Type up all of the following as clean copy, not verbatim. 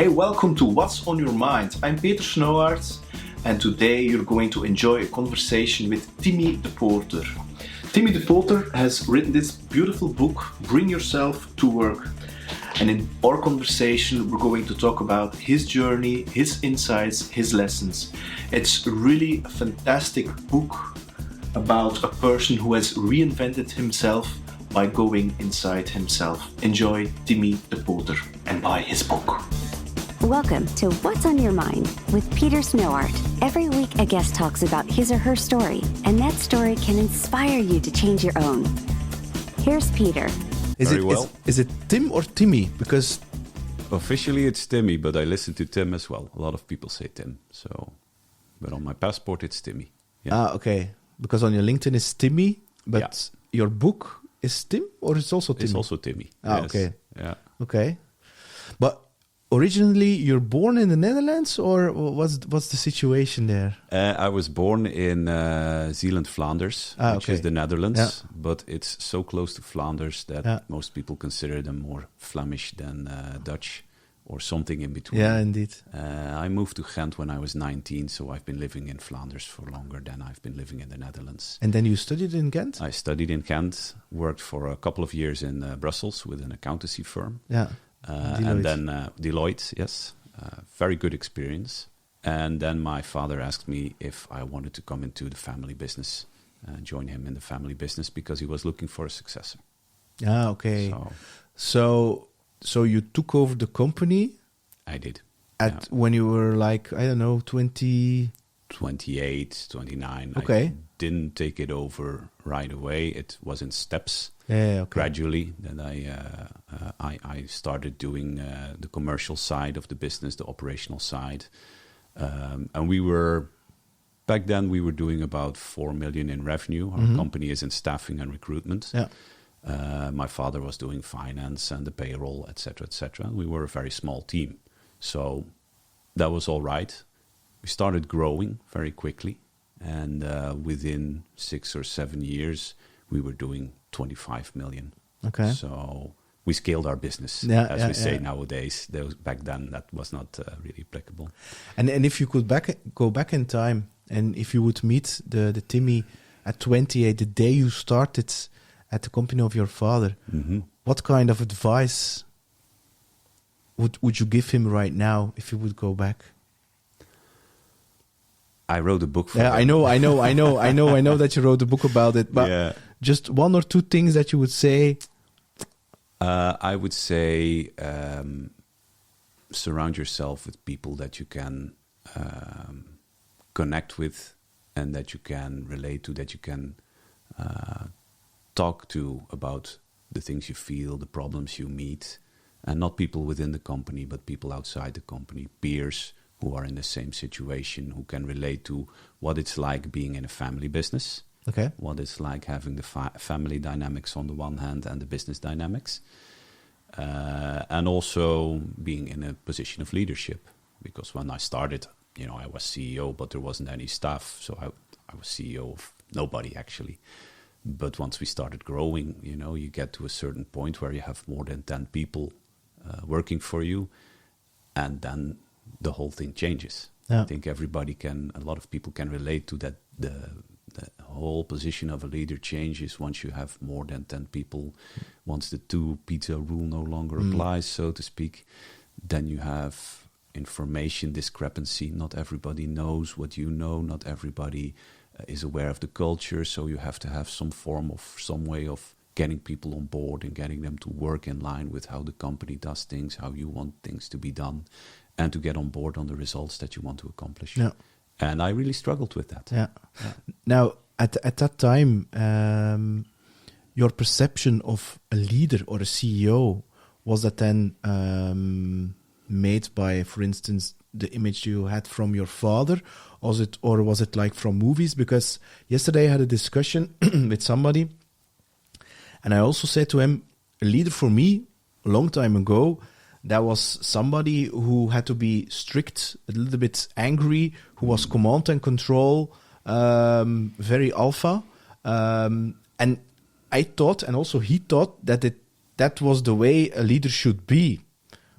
Hey, welcome to What's on Your Mind. I'm Peter Snowart, and today you're going to enjoy a conversation with Timmie de Pooter. Timmie de Pooter has written this beautiful book, Bring Yourself to Work. And in our conversation, we're going to talk about his journey, his insights, his lessons. It's really a fantastic book about a person who has reinvented himself by going inside himself. Enjoy Timmie de Pooter and buy his book. Welcome to What's on Your Mind with Peter Snowart. Every week a guest talks about his or her story, and that story can inspire you to change your own. Here's Peter. Is it Tim or Timmie? Because officially it's Timmie, but I listen to Tim as well. A lot of people say Tim, but on my passport it's Timmie. Yeah. Okay. Because on your LinkedIn it's Timmie, but your book is Tim, or it's also Timmie? It's also Timmie. Yes. Okay. Yeah. Okay. But originally you're born in the Netherlands, or what's the situation there? I was born in Zeeland, Flanders, which is the Netherlands, but it's so close to Flanders that most people consider them more Flemish than Dutch, or something in between. Yeah, indeed. I moved to Ghent when I was 19, so I've been living in Flanders for longer than I've been living in the Netherlands. And then you studied in Ghent? I studied in Ghent, worked for a couple of years in Brussels with an accountancy firm. Yeah. And then Deloitte, yes. Very good experience. And then my father asked me if I wanted to come into the family business, join him in the family business, because he was looking for a successor. Ah, okay. So you took over the company? I did. When you were like, I don't know, 20... 28, 29. Okay. I didn't take it over right away. It was in steps. Gradually, then I started doing the commercial side of the business, the operational side, and back then we were doing about 4 million in revenue. Our company is in staffing and recruitment. Yeah. My father was doing finance and the payroll, etc., etc. We were a very small team, so that was all right. We started growing very quickly, and within 6 or 7 years, we were doing 25 million. Okay. So we scaled our business, as we say nowadays. Back then, that was not really applicable. And if you could go back in time, and if you would meet the Timmie at 28, the day you started at the company of your father, what kind of advice would you give him right now if you would go back? I wrote a book for him. I know that you wrote a book about it, but just one or two things that you would say. I would say surround yourself with people that you can connect with and that you can relate to, that you can talk to about the things you feel, the problems you meet, and not people within the company, but people outside the company, peers who are in the same situation, who can relate to what it's like being in a family business. Okay. What it's like having the family dynamics on the one hand and the business dynamics. And also being in a position of leadership. Because when I started, I was CEO, but there wasn't any staff. So I was CEO of nobody, actually. But once we started growing, you get to a certain point where you have more than 10 people working for you. And then the whole thing changes. I think a lot of people can relate to that. The whole position of a leader changes once you have more than 10 people. Once the 2 pizza rule no longer applies, so to speak, then you have information discrepancy. Not everybody knows what you know. Not everybody is aware of the culture. So you have to have some way of getting people on board and getting them to work in line with how the company does things, how you want things to be done, and to get on board on the results that you want to accomplish. Yeah. And I really struggled with that. Yeah. Now, at that time, your perception of a leader or a CEO, was that then made by, for instance, the image you had from your father, or was it like from movies? Because yesterday I had a discussion with somebody, and I also said to him, a leader for me, a long time ago, that was somebody who had to be strict, a little bit angry, who was command and control, very alpha. And I thought, and also he thought, that was the way a leader should be.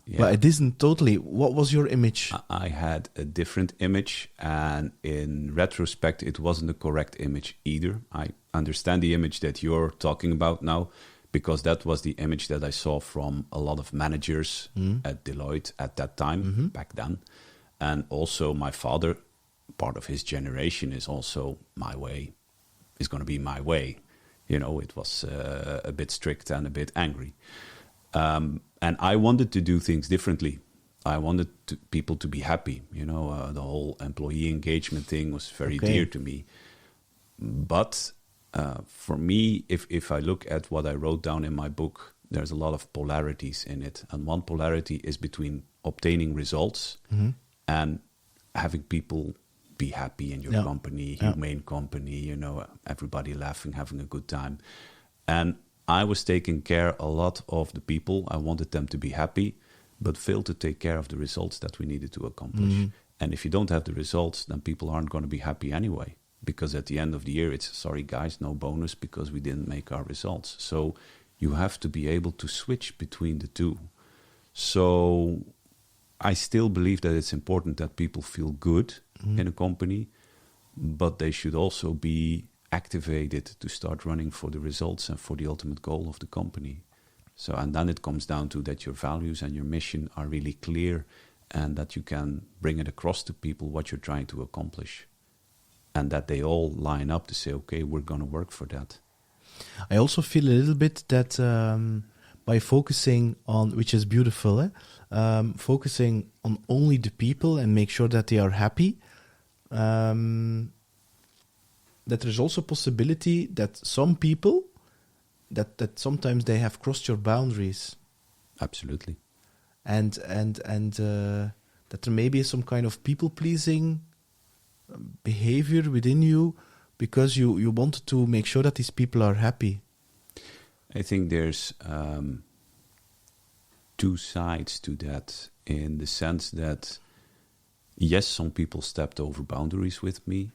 but it isn't totally. What was your image? I had a different image, and in retrospect, it wasn't the correct image either. I understand the image that you're talking about now, because that was the image that I saw from a lot of managers at Deloitte at that time, back then. And also my father, part of his generation, is also my way, is going to be my way. You know, it was a bit strict and a bit angry. And I wanted to do things differently. I wanted people to be happy. You know, the whole employee engagement thing was very dear to me. But for me, if I look at what I wrote down in my book, there's a lot of polarities in it. And one polarity is between obtaining results and having people be happy in your company, humane company, you know, everybody laughing, having a good time. And I was taking care a lot of the people. I wanted them to be happy, but failed to take care of the results that we needed to accomplish. And if you don't have the results, then people aren't going to be happy anyway. Because at the end of the year, it's, sorry guys, no bonus because we didn't make our results. So you have to be able to switch between the two. So I still believe that it's important that people feel good in a company, but they should also be activated to start running for the results and for the ultimate goal of the company. So, and then it comes down to that your values and your mission are really clear and that you can bring it across to people what you're trying to accomplish. And that they all line up to say, okay, we're going to work for that. I also feel a little bit that by focusing on, which is beautiful, focusing on only the people and make sure that they are happy, that there's also a possibility that some people, that sometimes they have crossed your boundaries. Absolutely. And that there may be some kind of people-pleasing behavior within you because you wanted to make sure that these people are happy. I think there's two sides to that, in the sense that, yes, some people stepped over boundaries with me,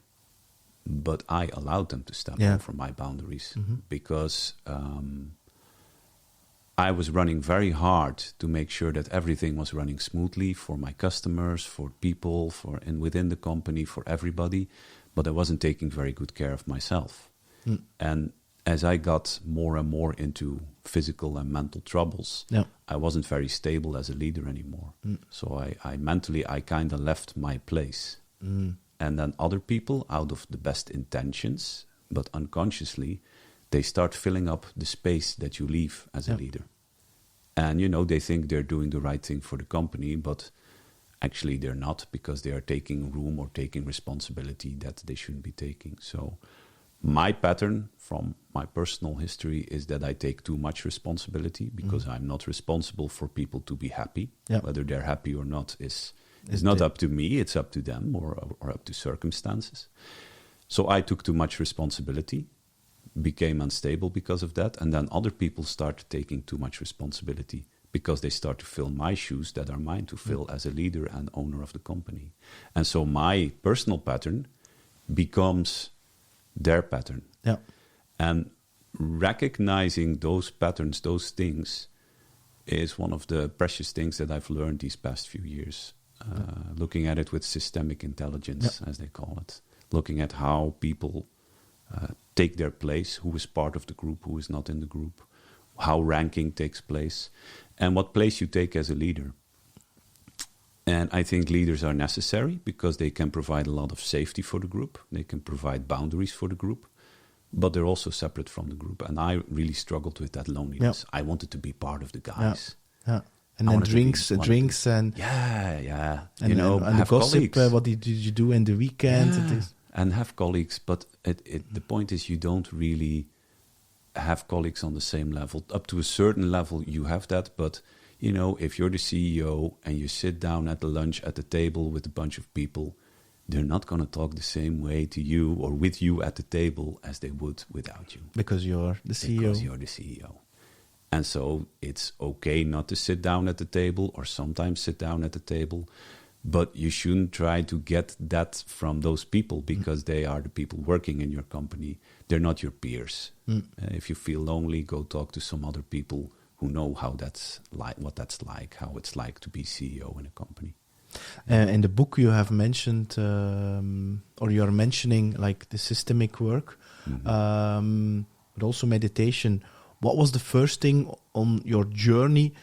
but I allowed them to step over my boundaries because I was running very hard to make sure that everything was running smoothly for my customers, for people, and within the company, for everybody, but I wasn't taking very good care of myself. And as I got more and more into physical and mental troubles, I wasn't very stable as a leader anymore. So I mentally kind of left my place. And then other people, out of the best intentions, but unconsciously, they start filling up the space that you leave as a leader. And, you know, they think they're doing the right thing for the company, but actually they're not, because they are taking room or taking responsibility that they shouldn't be taking. So my pattern from my personal history is that I take too much responsibility because I'm not responsible for people to be happy. Whether they're happy or not is not up to me, it's up to them or up to circumstances. So I took too much responsibility, became unstable because of that, and then other people start taking too much responsibility because they start to fill my shoes that are mine to fill as a leader and owner of the company. And so my personal pattern becomes their pattern. And recognizing those patterns, those things, is one of the precious things that I've learned these past few years. Looking at it with systemic intelligence, as they call it. Looking at how people take their place, who is part of the group, who is not in the group, how ranking takes place, and what place you take as a leader. And I think leaders are necessary because they can provide a lot of safety for the group. They can provide boundaries for the group, but they're also separate from the group. And I really struggled with that loneliness. I wanted to be part of the guys. And then drinks and and you know, and the gossip. What did you do in the weekend? And have colleagues, but the point is, you don't really have colleagues on the same level. Up to a certain level, you have that, but you know, if you're the CEO and you sit down at the lunch at the table with a bunch of people, they're not going to talk the same way to you or with you at the table as they would without you. Because you're the CEO. Because you're the CEO. And so it's okay not to sit down at the table or sometimes sit down at the table, but you shouldn't try to get that from those people because they are the people working in your company. They're not your peers. If you feel lonely, go talk to some other people who know how that's like, what that's like, how it's like to be CEO in a company. In the book, you have mentioned, or you are mentioning, like the systemic work, but also meditation. What was the first thing on your journey?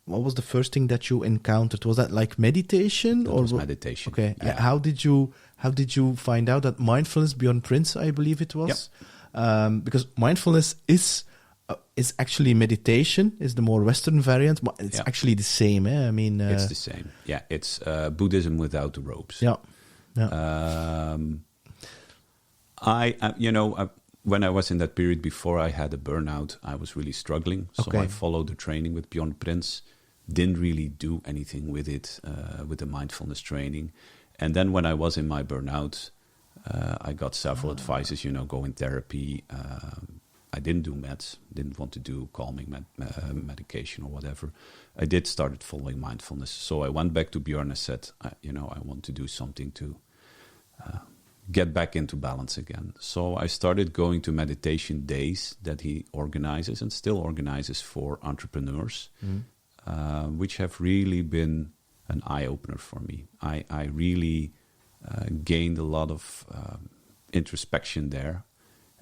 What was the first thing that you encountered? Was that like meditation? That was meditation. Okay. Yeah. How did you find out that mindfulness, Bjorn Prince, I believe it was? Yep. Because mindfulness is actually meditation, is the more Western variant, but it's actually the same. I mean, it's the same. Yeah, it's Buddhism without the ropes. Yeah. When I was in that period before I had a burnout, I was really struggling. So I followed the training with Bjorn Prince, didn't really do anything with it, with the mindfulness training. And then when I was in my burnout, I got several advices, go in therapy. I didn't do meds, didn't want to do calming medication or whatever. I did started following mindfulness. So I went back to Bjorn and said, I want to do something to get back into balance again. So I started going to meditation days that he organizes and still organizes for entrepreneurs, which have really been an eye-opener for me. I really gained a lot of introspection there.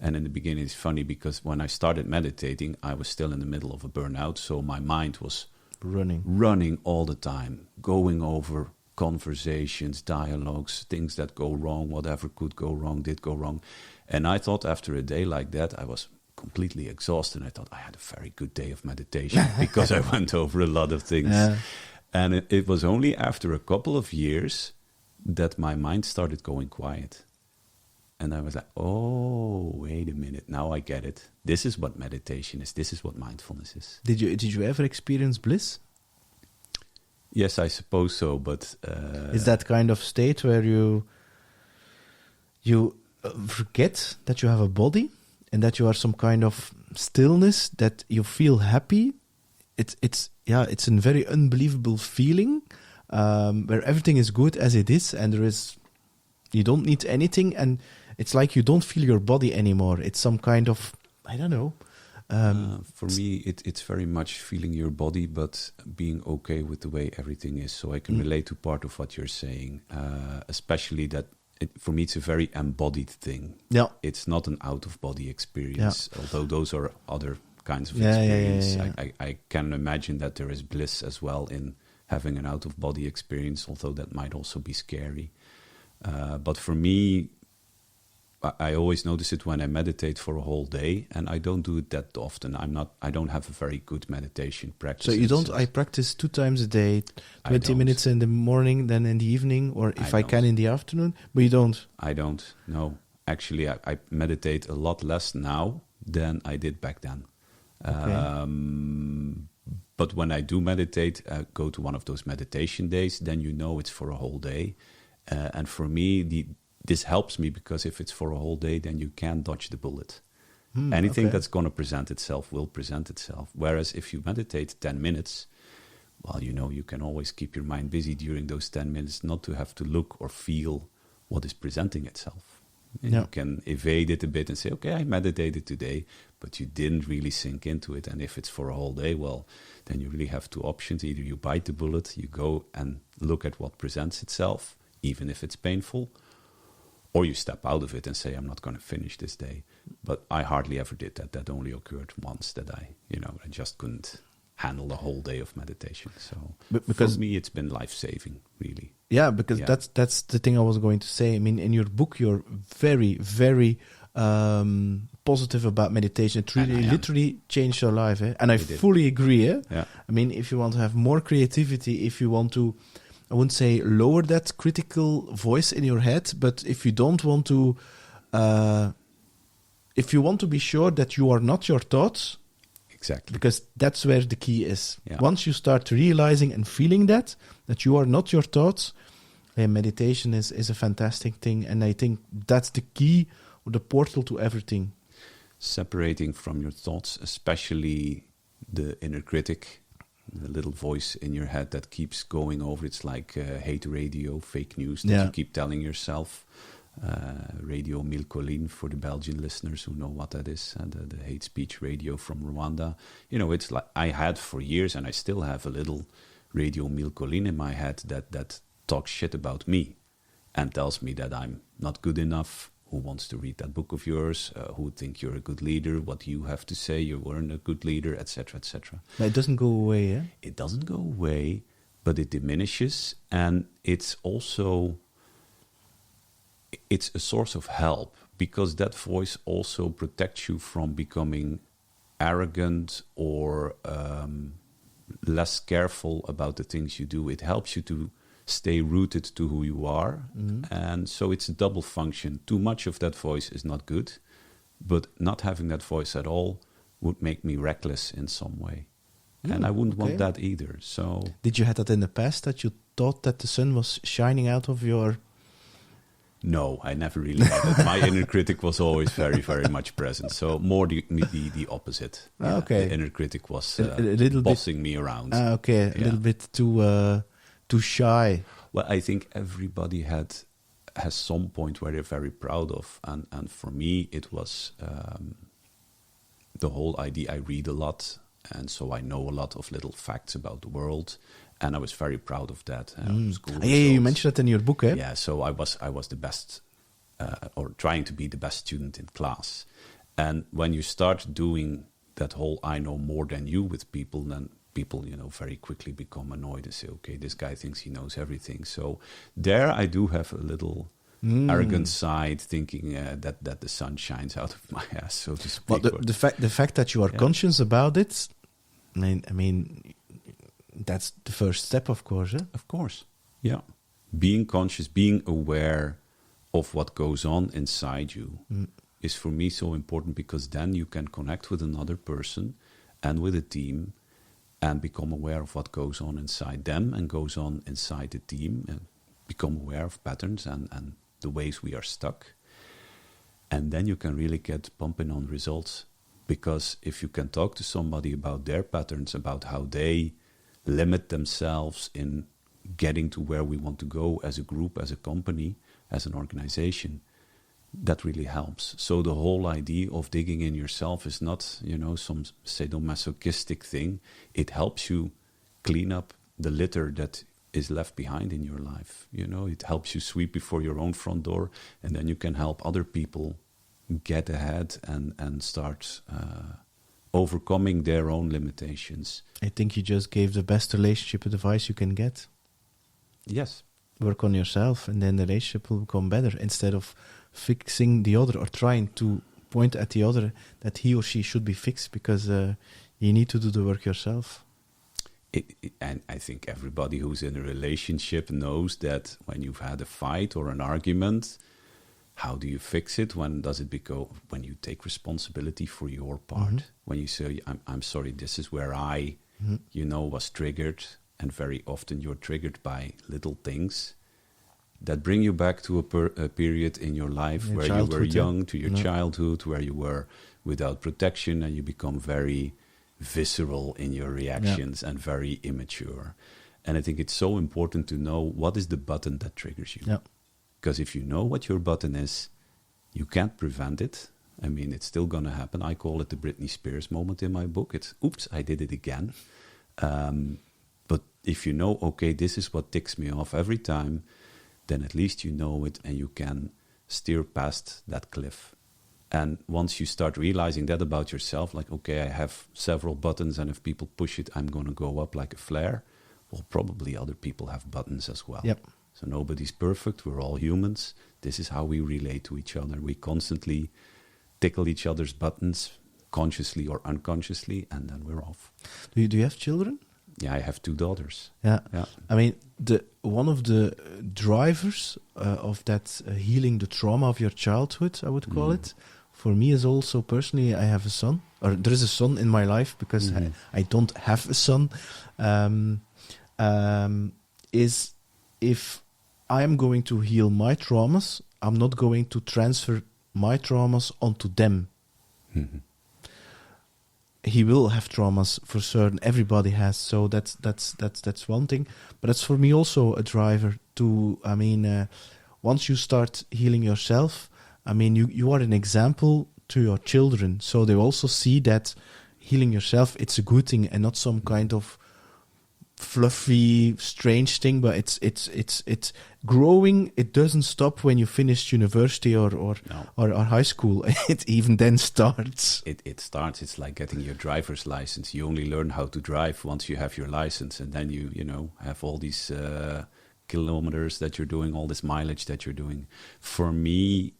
And in the beginning, it's funny because when I started meditating, I was still in the middle of a burnout. So my mind was running all the time, going over conversations, dialogues, things that go wrong, whatever could go wrong, did go wrong. And I thought after a day like that, I was completely exhausted. I thought I had a very good day of meditation because I went over a lot of things. And it was only after a couple of years that my mind started going quiet. And I was like, oh, wait a minute. Now I get it. This is what meditation is. This is what mindfulness is. Did you ever experience bliss? Yes, I suppose so. But is that kind of state where you forget that you have a body and that you are some kind of stillness, that you feel happy? It's a very unbelievable feeling where everything is good as it is, and you don't need anything, and it's like you don't feel your body anymore. It's some kind of, I don't know. For me, it's very much feeling your body, but being okay with the way everything is. So I can relate to part of what you're saying, especially that for me, it's a very embodied thing. Yeah. It's not an out-of-body experience, although those are other kinds of experience. I can imagine that there is bliss as well in having an out-of-body experience, although that might also be scary. But for me, I always notice it when I meditate for a whole day, and I don't do it that often. I don't have a very good meditation practice. So you don't? I practice 2 times a day, 20 minutes in the morning, then in the evening, or if I can in the afternoon. But you don't? I don't. No, actually, I meditate a lot less now than I did back then. But when I do meditate, I go to one of those meditation days. Then it's for a whole day. And for me, this helps me because if it's for a whole day, then you can't dodge the bullet. Anything that's going to present itself will present itself. Whereas if you meditate 10 minutes, well, you can always keep your mind busy during those 10 minutes, not to have to look or feel what is presenting itself. And you can evade it a bit and say, okay, I meditated today, but you didn't really sink into it. And if it's for a whole day, well, then you really have 2 options. Either you bite the bullet, you go and look at what presents itself, even if it's painful, or you step out of it and say, I'm not going to finish this day. But I hardly ever did that. That only occurred once that I just couldn't handle the whole day of meditation. So because for me, it's been life-saving, really. Yeah, because that's the thing I was going to say. I mean, in your book, you're very, very positive about meditation. It really literally changed your life. And I fully agree. Yeah. I mean, if you want to have more creativity, if you want to, I wouldn't say lower that critical voice in your head, but if you don't want to, if you want to be sure that you are not your thoughts, exactly, because that's where the key is. Yeah. Once you start realizing and feeling that you are not your thoughts, meditation is a fantastic thing, and I think that's the key or the portal to everything. Separating from your thoughts, especially the inner critic, the little voice in your head that keeps going over. It's like hate radio, fake news that you keep telling yourself. Radio Mille Collines for the Belgian listeners who know what that is, and the hate speech radio from Rwanda. You know, it's like I had for years, and I still have a little Radio Mille Collines in my head that talks shit about me and tells me that I'm not good enough. Who wants to read that book of yours? Who think you're a good leader? What you have to say? You weren't a good leader, etc., etc. But it doesn't go away, eh? It doesn't go away, but it diminishes, and it's also it's a source of help, because that voice also protects you from becoming arrogant or less careful about the things you do. It helps you to stay rooted to who you are. And so it's a double function. Too much of that voice is not good, but not having that voice at all would make me reckless in some way. And I wouldn't want that either. So did you have that in the past, that you thought that the sun was shining out of your... No, I never really had it. My inner critic was always very, very much present. So more the opposite. Okay. The inner critic was a little bossing me around. A little bit too shy. Well, I think everybody has some point where they're very proud of. And for me, it was the whole idea. I read a lot, and so I know a lot of little facts about the world. And I was very proud of that. You mentioned that in your book, eh? Yeah, so I was the best, or trying to be the best student in class. And when you start doing that whole "I know more than you" with people, then people, very quickly become annoyed and say, "Okay, this guy thinks he knows everything." So there, I do have a little arrogant side, thinking that the sun shines out of my ass, so to speak. Well, the fact that you are conscious about it, I mean. That's the first step, of course. Eh? Of course, yeah. Being conscious, being aware of what goes on inside you is for me so important, because then you can connect with another person and with a team and become aware of what goes on inside them and goes on inside the team, and become aware of patterns and the ways we are stuck. And then you can really get pumping on results, because if you can talk to somebody about their patterns, about how they limit themselves in getting to where we want to go as a group, as a company, as an organization, that really helps. So the whole idea of digging in yourself is not, some sadomasochistic thing. It helps you clean up the litter that is left behind in your life. It helps you sweep before your own front door, and then you can help other people get ahead and start overcoming their own limitations. I think you just gave the best relationship advice you can get. Yes. Work on yourself, and then the relationship will become better, instead of fixing the other or trying to point at the other that he or she should be fixed, because you need to do the work yourself. And I think everybody who's in a relationship knows that when you've had a fight or an argument, how do you fix it? When does it become? When you take responsibility for your part. When you say, I'm sorry, this is where I, was triggered. And very often you're triggered by little things that bring you back to a period in your life where you were young, to your childhood, where you were without protection, and you become very visceral in your reactions and very immature. And I think it's so important to know what is the button that triggers you. Yeah. Because if you know what your button is, you can't prevent it. I mean, it's still going to happen. I call it the Britney Spears moment in my book. It's, oops, I did it again. But if you know, okay, this is what ticks me off every time, then at least you know it and you can steer past that cliff. And once you start realizing that about yourself, like, okay, I have several buttons, and if people push it, I'm going to go up like a flare. Well, probably other people have buttons as well. Yep. So nobody's perfect. We're all humans. This is how we relate to each other. We constantly tickle each other's buttons, consciously or unconsciously, and then we're off. Do you have children? Yeah, I have 2 daughters. Yeah. I mean, one of the drivers of that healing the trauma of your childhood, I would call it, for me is also personally, I have a son, or there is a son in my life, because I don't have a son, is if I am going to heal my traumas, I'm not going to transfer my traumas onto them. He will have traumas for certain. Everybody has, so that's one thing. But it's for me also a driver to. I mean, once you start healing yourself, I mean, you are an example to your children, so they also see that healing yourself, it's a good thing and not some kind of fluffy, strange thing, but it's growing. It doesn't stop when you finish university or high school. It even then starts. It starts. It's like getting your driver's license. You only learn how to drive once you have your license, and then you have all these kilometers that you're doing, all this mileage that you're doing. For me,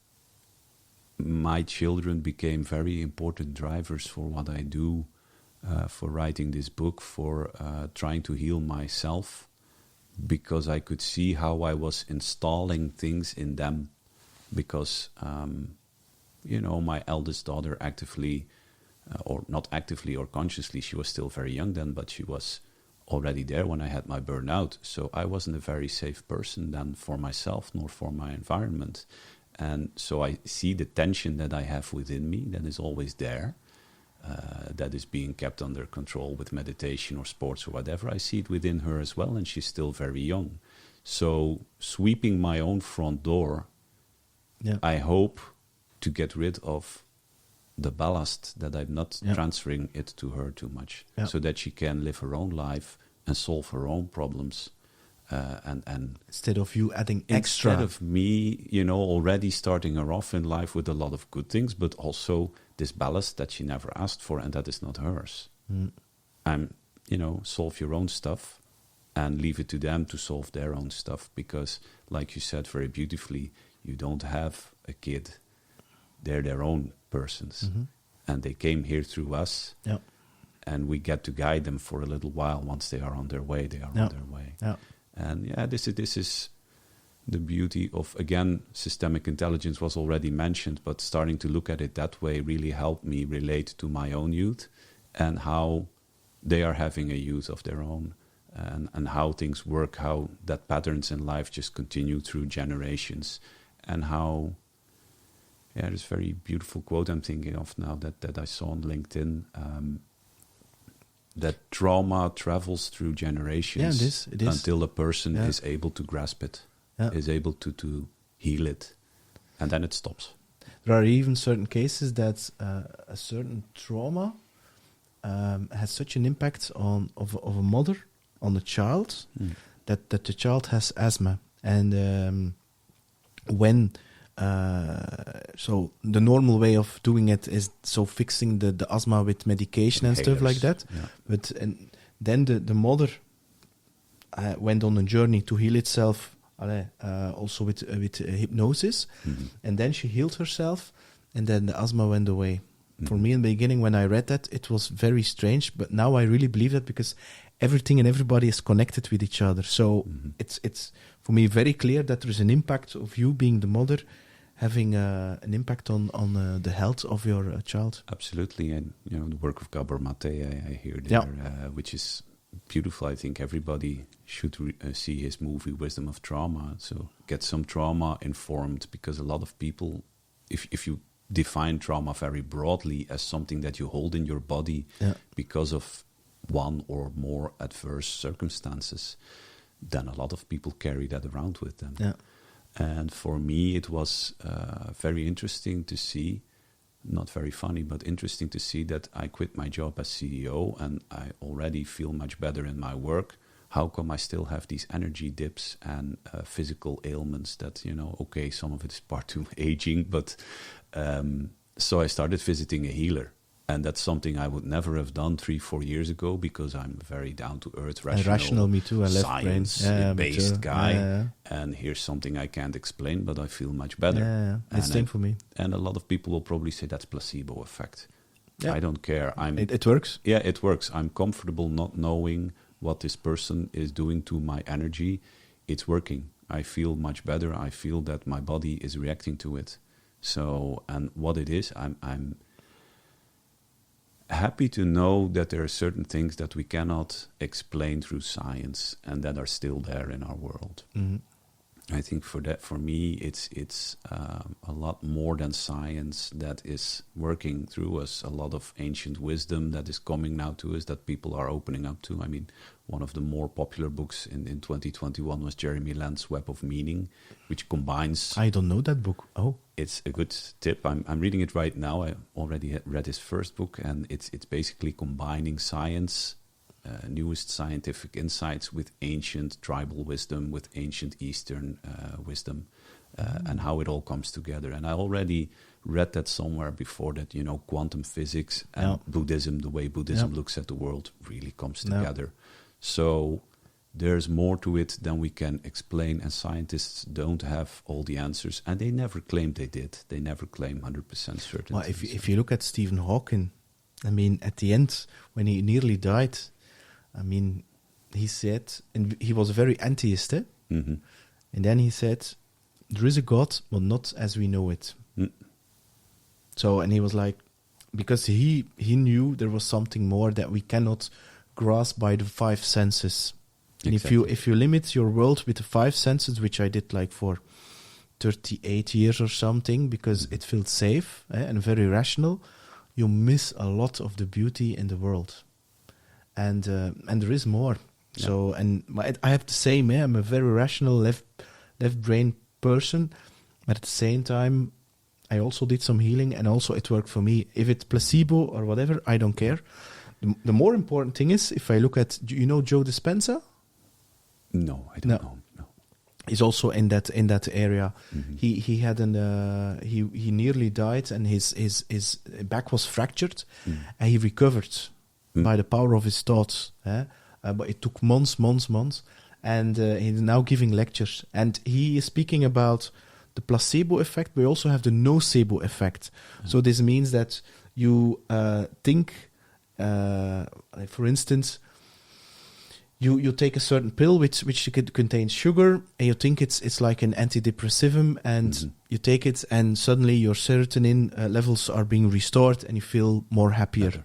my children became very important drivers for what I do. For writing this book, for trying to heal myself, because I could see how I was installing things in them. Because, my eldest daughter actively, or not actively or consciously, she was still very young then, but she was already there when I had my burnout. So I wasn't a very safe person then for myself, nor for my environment. And so I see the tension that I have within me that is always there. That is being kept under control with meditation or sports or whatever. I see it within her as well, and she's still very young. So sweeping my own front door, I hope to get rid of the ballast that I'm not transferring it to her too much, so that she can live her own life and solve her own problems. And instead of you adding extra. Instead of me, already starting her off in life with a lot of good things, but also this ballast that she never asked for and that is not hers. Solve your own stuff and leave it to them to solve their own stuff. Because, like you said very beautifully, you don't have a kid. They're their own persons. Mm-hmm. And they came here through us. Yep. And we get to guide them for a little while. Once they are on their way, they are on their way. Yep. And this is the beauty of, again, systemic intelligence was already mentioned, but starting to look at it that way really helped me relate to my own youth and how they are having a youth of their own, and how things work, how that patterns in life just continue through generations, and how, there's a very beautiful quote I'm thinking of now that I saw on LinkedIn, that trauma travels through generations it is. Until a person is able to grasp it, is able to heal it, and then it stops. There are even certain cases that a certain trauma has such an impact of a mother on the child that the child has asthma, and when so the normal way of doing it is fixing the asthma with medication and stuff like that. But then the mother went on a journey to heal itself, also with hypnosis, and then she healed herself, and then the asthma went away. For me in the beginning, when I read that, it was very strange, but now I really believe that because everything and everybody is connected with each other. So it's for me very clear that there is an impact of you being the mother having an impact on the health of your child. Absolutely, and the work of Gabor Mate I hear there, which is beautiful. I think everybody should see his movie Wisdom of Trauma. So get some trauma informed, because a lot of people, if you define trauma very broadly as something that you hold in your body because of one or more adverse circumstances, then a lot of people carry that around with them. Yeah. And for me, it was very interesting to see, not very funny, but interesting to see that I quit my job as CEO and I already feel much better in my work. How come I still have these energy dips and physical ailments that, okay, some of it is part of aging, but so I started visiting a healer. And that's something I would never have done 3-4 years ago, because I'm a very down-to-earth, rational, me too. I science-based guy. And here's something I can't explain, but I feel much better. It's the same for me. And a lot of people will probably say that's placebo effect. Yeah. I don't care. It works. Yeah, it works. I'm comfortable not knowing what this person is doing to my energy. It's working. I feel much better. I feel that my body is reacting to it. So, and what it is, I'm happy to know that there are certain things that we cannot explain through science and that are still there in our world. Mm-hmm. I think for me, it's a lot more than science that is working through us. A lot of ancient wisdom that is coming now to us that people are opening up to. I mean, one of the more popular books in 2021 was Jeremy Land's Web of Meaning, which combines... I don't know that book. Oh. It's a good tip. I'm reading it right now. I already read his first book, and it's basically combining science, newest scientific insights with ancient tribal wisdom, with ancient Eastern wisdom, and how it all comes together. And I already read that somewhere before that, quantum physics and Buddhism, the way Buddhism looks at the world, really comes together. So there's more to it than we can explain, and scientists don't have all the answers, and they never claimed they did. They never claim 100% certainty. Well, if you look at Stephen Hawking, I mean, at the end, when he nearly died, I mean, he said, and he was a very anti-theist, Mm-hmm. and then he said, there is a God, but not as we know it. Mm. So, and he was like, because he knew there was something more that we cannot grasp by the five senses. And Exactly. if you limit your world with the five senses, which I did like for 38 years or something, because it felt safe and very rational, you miss a lot of the beauty in the world. And there is more. Yeah. So, and I have the same. I'm a very rational left brain person, but at the same time, I also did some healing, and also it worked for me. If it's placebo or whatever, I don't care. The more important thing is, if I look at, do you know Joe Dispenza? No, I don't know. No. He's also in that area. Mm-hmm. He had he nearly died, and his back was fractured, and he recovered by the power of his thoughts. But it took months, and he's now giving lectures, and he is speaking about the placebo effect. We also have the nocebo effect. So this means that you think, like for instance, you take a certain pill which contains sugar, and you think it's like an antidepressivum, and you take it, and suddenly your serotonin levels are being restored, and you feel more happier.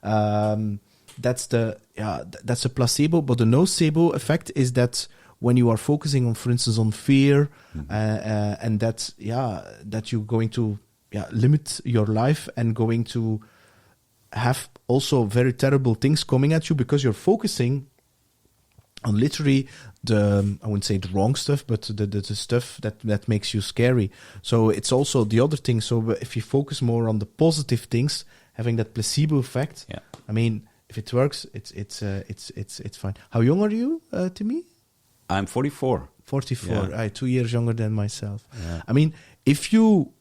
That's a placebo. But the nocebo effect is that when you are focusing on, for instance, on fear, and that you're going to limit your life and going to have also very terrible things coming at you because you're focusing on literally I wouldn't say the wrong stuff, but the stuff that makes you scary. So it's also the other thing. So if you focus more on the positive things, having that placebo effect, I mean, if it works, it's fine. How young are you, Timmie? I'm 44. 44. Yeah. 2 years younger than myself. Yeah. I mean, if you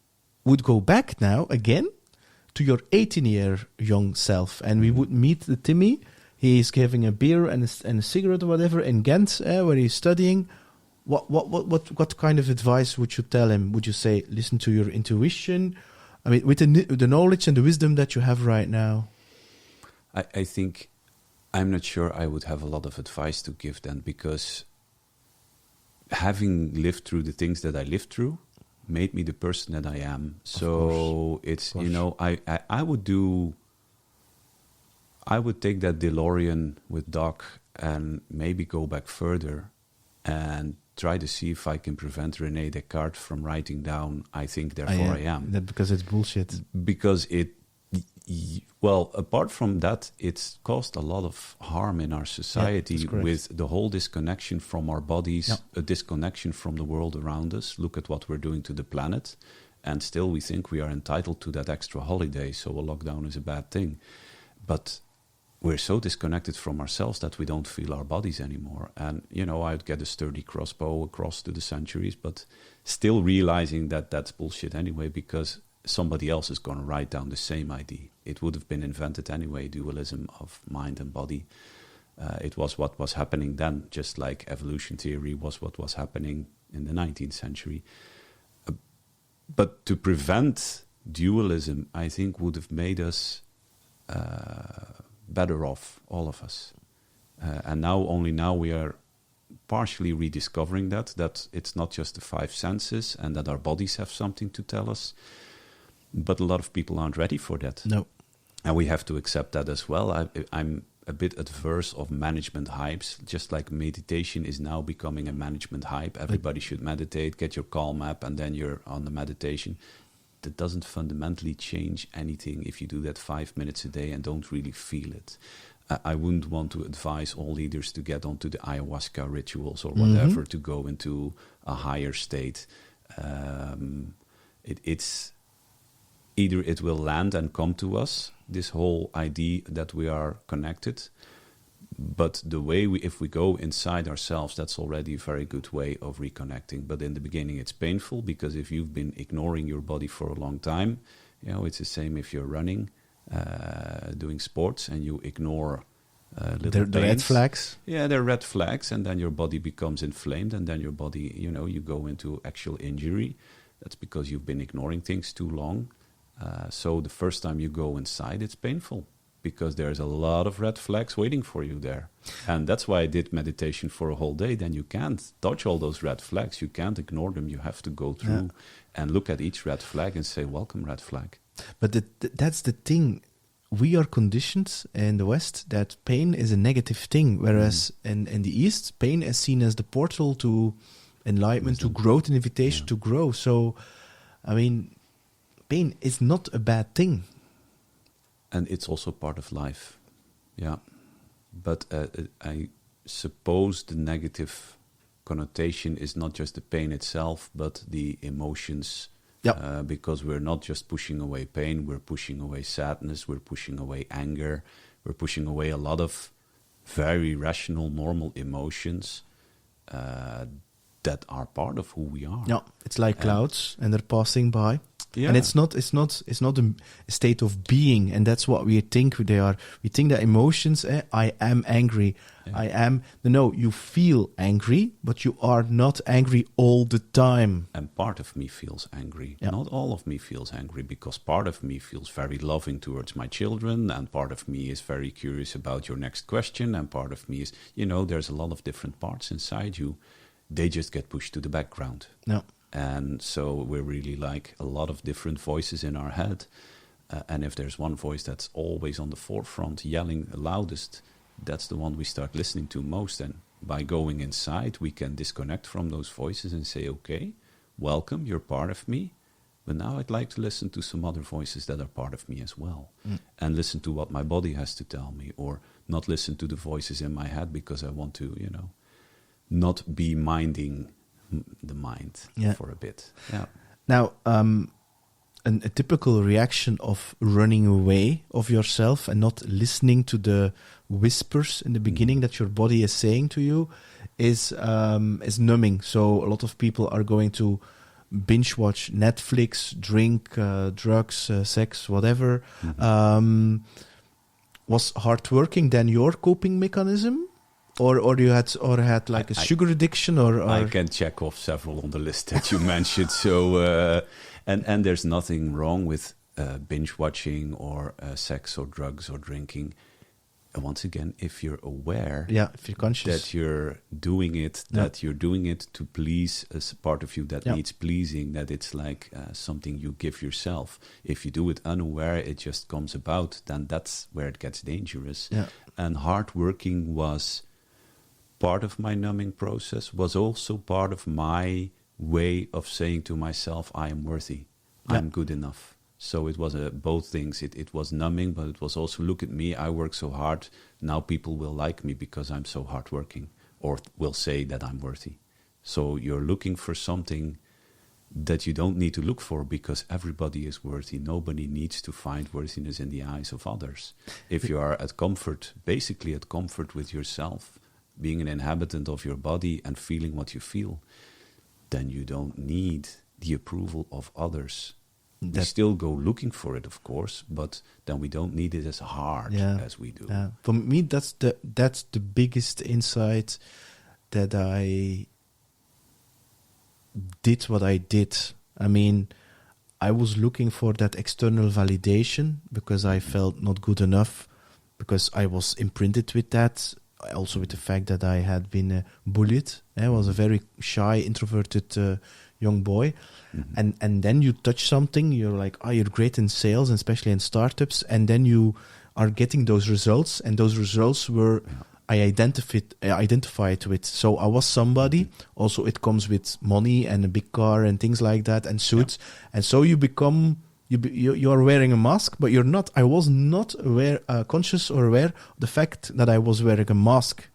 would go back now again to your 18-year young self, and we would meet the Timmie. He's having a beer and a cigarette or whatever in Ghent, where he's studying. What kind of advice would you tell him? Would you say, listen to your intuition? I mean, with the knowledge and the wisdom that you have right now. I think I'm not sure I would have a lot of advice to give then, because having lived through the things that I lived through made me the person that I am. So it's, I would take that DeLorean with Doc and maybe go back further and try to see if I can prevent René Descartes from writing down, I think, therefore I am. That because it's bullshit. Because well, apart from that, it's caused a lot of harm in our society with the whole disconnection from our bodies, a disconnection from the world around us. Look at what we're doing to the planet. And still we think we are entitled to that extra holiday, so a lockdown is a bad thing. But we're so disconnected from ourselves that we don't feel our bodies anymore. And, I'd get a sturdy crossbow across to the centuries, but still realizing that that's bullshit anyway, because somebody else is going to write down the same idea. It would have been invented anyway, dualism of mind and body. It was what was happening then, just like evolution theory was what was happening in the 19th century. But to prevent dualism, I think, would have made us better off, all of us. And only now we are partially rediscovering that it's not just the five senses and that our bodies have something to tell us. But a lot of people aren't ready for that. No. And we have to accept that as well. I'm a bit adverse of management hypes, just like meditation is now becoming a management hype. Everybody should meditate, get your Calm app, and then you're on the meditation. That doesn't fundamentally change anything if you do that 5 minutes a day and don't really feel it. I wouldn't want to advise all leaders to get onto the ayahuasca rituals or whatever to go into a higher state. It's either it will land and come to us, this whole idea that we are connected, but the way if we go inside ourselves, that's already a very good way of reconnecting. But in the beginning, it's painful, because if you've been ignoring your body for a long time, it's the same if you're running, doing sports, and you ignore little the red flags. Yeah, they're red flags, and then your body becomes inflamed, and then your body, you go into actual injury. That's because you've been ignoring things too long. So the first time you go inside, it's painful, because there's a lot of red flags waiting for you there. And that's why I did meditation for a whole day. Then you can't touch all those red flags. You can't ignore them. You have to go through and look at each red flag and say, welcome, red flag. But that's the thing. We are conditioned in the West that pain is a negative thing, whereas in the East, pain is seen as the portal to enlightenment, to growth, an invitation to grow. So, I mean, pain is not a bad thing. And it's also part of life, yeah. But I suppose the negative connotation is not just the pain itself, but the emotions. Because we're not just pushing away pain, we're pushing away sadness, we're pushing away anger, we're pushing away a lot of very rational, normal emotions that are part of who we are. Yeah, it's like clouds, and they're passing by. Yeah. And it's not a state of being, and that's what we think they are. We think that emotions, I am angry, no, you feel angry, but you are not angry all the time. And part of me feels angry. Yeah. Not all of me feels angry, because part of me feels very loving towards my children, and part of me is very curious about your next question, and part of me is, there's a lot of different parts inside you. They just get pushed to the background. No. And so we're really like a lot of different voices in our head. And if there's one voice that's always on the forefront, yelling the loudest, that's the one we start listening to most. And by going inside, we can disconnect from those voices and say, okay, welcome, you're part of me. But now I'd like to listen to some other voices that are part of me as well. And listen to what my body has to tell me, or not listen to the voices in my head because I want to, not be minding the mind for a bit. Yeah. Now, a typical reaction of running away of yourself and not listening to the whispers in the beginning that your body is saying to you is numbing. So a lot of people are going to binge watch Netflix, drink, drugs, sex, whatever. Was hard working then your coping mechanism? Or you had like a sugar addiction, or I can check off several on the list that you mentioned. So and there's nothing wrong with binge watching or sex or drugs or drinking. And once again, if you're aware, if you're conscious that you're doing it, that you're doing it to please a part of you that needs pleasing, that it's like something you give yourself. If you do it unaware, it just comes about. Then that's where it gets dangerous. Yeah. And hard working was part of my numbing process, was also part of my way of saying to myself, I am worthy, I'm good enough. So it was both things. It was numbing, but it was also, look at me, I work so hard, now people will like me because I'm so hardworking, or will say that I'm worthy. So you're looking for something that you don't need to look for, because everybody is worthy. Nobody needs to find worthiness in the eyes of others. If you are basically at comfort with yourself, being an inhabitant of your body and feeling what you feel, then you don't need the approval of others. We still go looking for it, of course, but then we don't need it as hard as we do. Yeah. For me, that's the biggest insight that I did what I did. I mean, I was looking for that external validation because I felt not good enough, because I was imprinted with that. Also with the fact that I had been bullied. I was a very shy, introverted young boy. Mm-hmm. And then you touch something, you're like, you're great in sales, and especially in startups, and then you are getting those results, and those results were I identified with. So I was somebody. Also, it comes with money and a big car and things like that, and suits, and so you become. You are wearing a mask, but you're not. I was not conscious or aware of the fact that I was wearing a mask.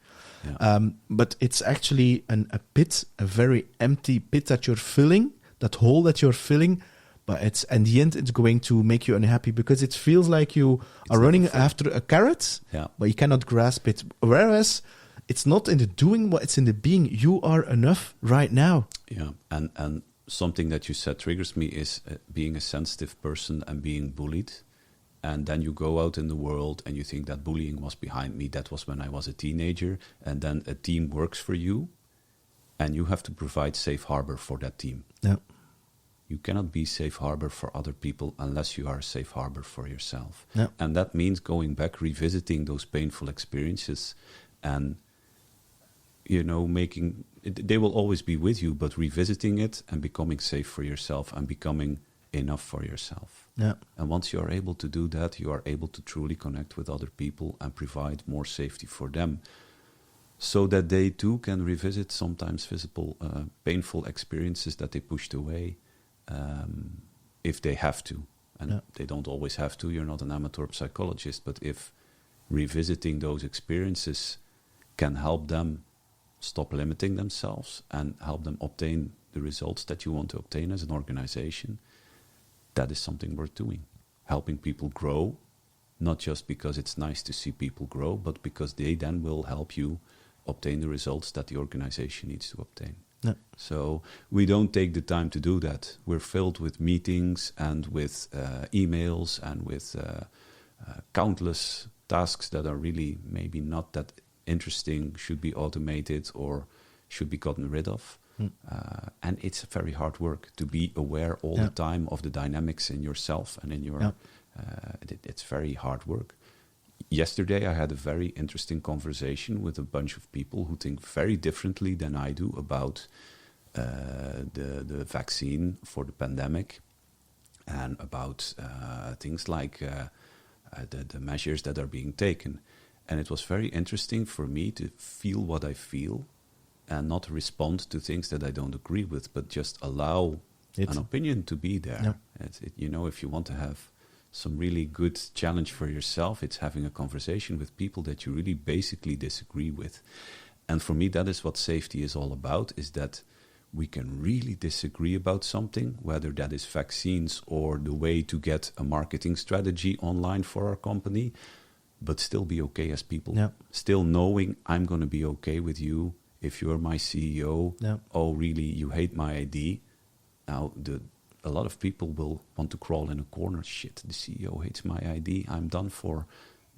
Yeah. But it's actually a pit, a very empty pit that you're filling, that hole that you're filling. But it's in the end, it's going to make you unhappy because it feels like you are running after a carrot, but you cannot grasp it. Whereas it's not in the doing, but it's in the being. You are enough right now. Yeah, and something that you said triggers me is being a sensitive person and being bullied. And then you go out in the world and you think that bullying was behind me. That was when I was a teenager. And then a team works for you and you have to provide safe harbor for that team. Yeah. You cannot be safe harbor for other people unless you are a safe harbor for yourself. Yeah. And that means going back, revisiting those painful experiences and, they will always be with you, but revisiting it and becoming safe for yourself and becoming enough for yourself. Yeah. And once you are able to do that, you are able to truly connect with other people and provide more safety for them so that they too can revisit sometimes visible, painful experiences that they pushed away if they have to. And they don't always have to. You're not an amateur psychologist, but if revisiting those experiences can help them stop limiting themselves and help them obtain the results that you want to obtain as an organization, that is something worth doing. Helping people grow, not just because it's nice to see people grow, but because they then will help you obtain the results that the organization needs to obtain. Yeah. So we don't take the time to do that. We're filled with meetings and with emails and with countless tasks that are really maybe not that interesting, should be automated or should be gotten rid of. And it's very hard work to be aware all the time of the dynamics in yourself and in your... it's very hard work. Yesterday, I had a very interesting conversation with a bunch of people who think very differently than I do about the vaccine for the pandemic and about things like the measures that are being taken. And it was very interesting for me to feel what I feel and not respond to things that I don't agree with, but just allow an opinion to be there. Yeah. If you want to have some really good challenge for yourself, it's having a conversation with people that you really basically disagree with. And for me, that is what safety is all about, is that we can really disagree about something, whether that is vaccines or the way to get a marketing strategy online for our company, but still be okay as people. Yeah. Still knowing I'm going to be okay with you if you're my CEO. Yeah. Oh, really, you hate my ID? Now, a lot of people will want to crawl in a corner. Shit, the CEO hates my ID. I'm done for.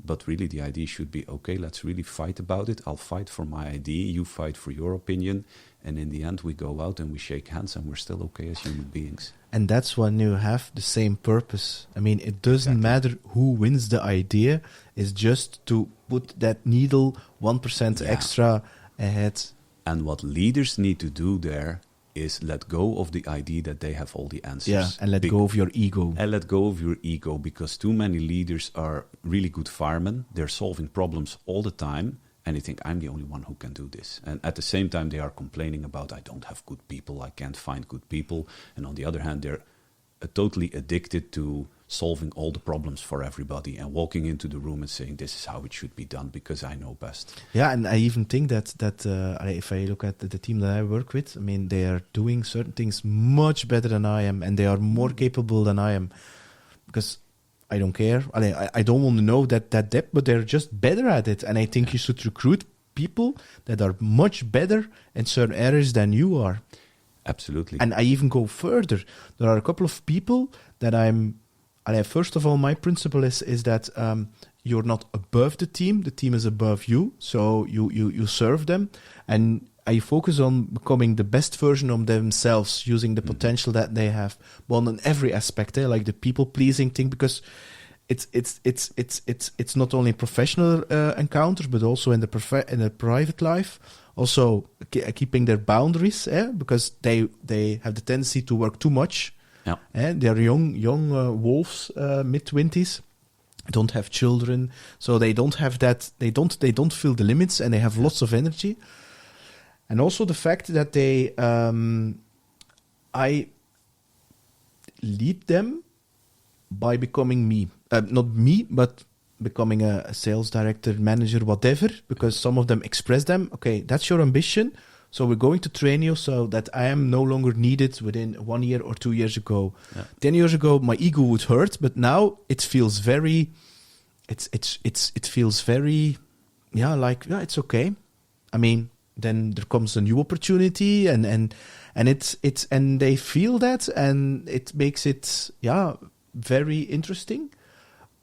But really, the ID should be, okay, let's really fight about it. I'll fight for my ID. You fight for your opinion. And in the end, we go out and we shake hands and we're still okay as human beings. And that's when you have the same purpose. I mean, it doesn't matter who wins the idea. It's just to put that needle 1% extra ahead. And what leaders need to do there is let go of the idea that they have all the answers. Yeah, and let go of your ego. And let go of your ego, because too many leaders are really good firemen. They're solving problems all the time, and they think, I'm the only one who can do this. And at the same time, they are complaining about, I don't have good people, I can't find good people. And on the other hand, they're totally addicted to solving all the problems for everybody and walking into the room and saying, this is how it should be done because I know best. Yeah, and I even think that if I look at the team that I work with, I mean, they are doing certain things much better than I am, and they are more capable than I am, because I don't care. I don't want to know that depth, but they're just better at it. And I think you should recruit people that are much better in certain areas than you are. Absolutely. And I even go further. There are a couple of people that first of all, my principle is that you're not above the team is above you. So you serve them, and I focus on becoming the best version of themselves, using the potential that they have. Well, in every aspect, like the people pleasing thing, because it's not only professional encounters, but also in the private life. Also keeping their boundaries, because they have the tendency to work too much. Yeah. They're young wolves, mid-20s, don't have children, so they don't have that. They don't feel the limits, and they have lots of energy. And also the fact that I lead them by becoming me, not me, but becoming a sales director, manager, whatever. Because some of them express them. Okay, that's your ambition. So we're going to train you so that I am no longer needed within 1 year or 2 years ago. Yeah. 10 years ago, my ego would hurt, but now it feels very, it feels very, it's okay. I mean, then there comes a new opportunity and they feel that, and it makes it, very interesting.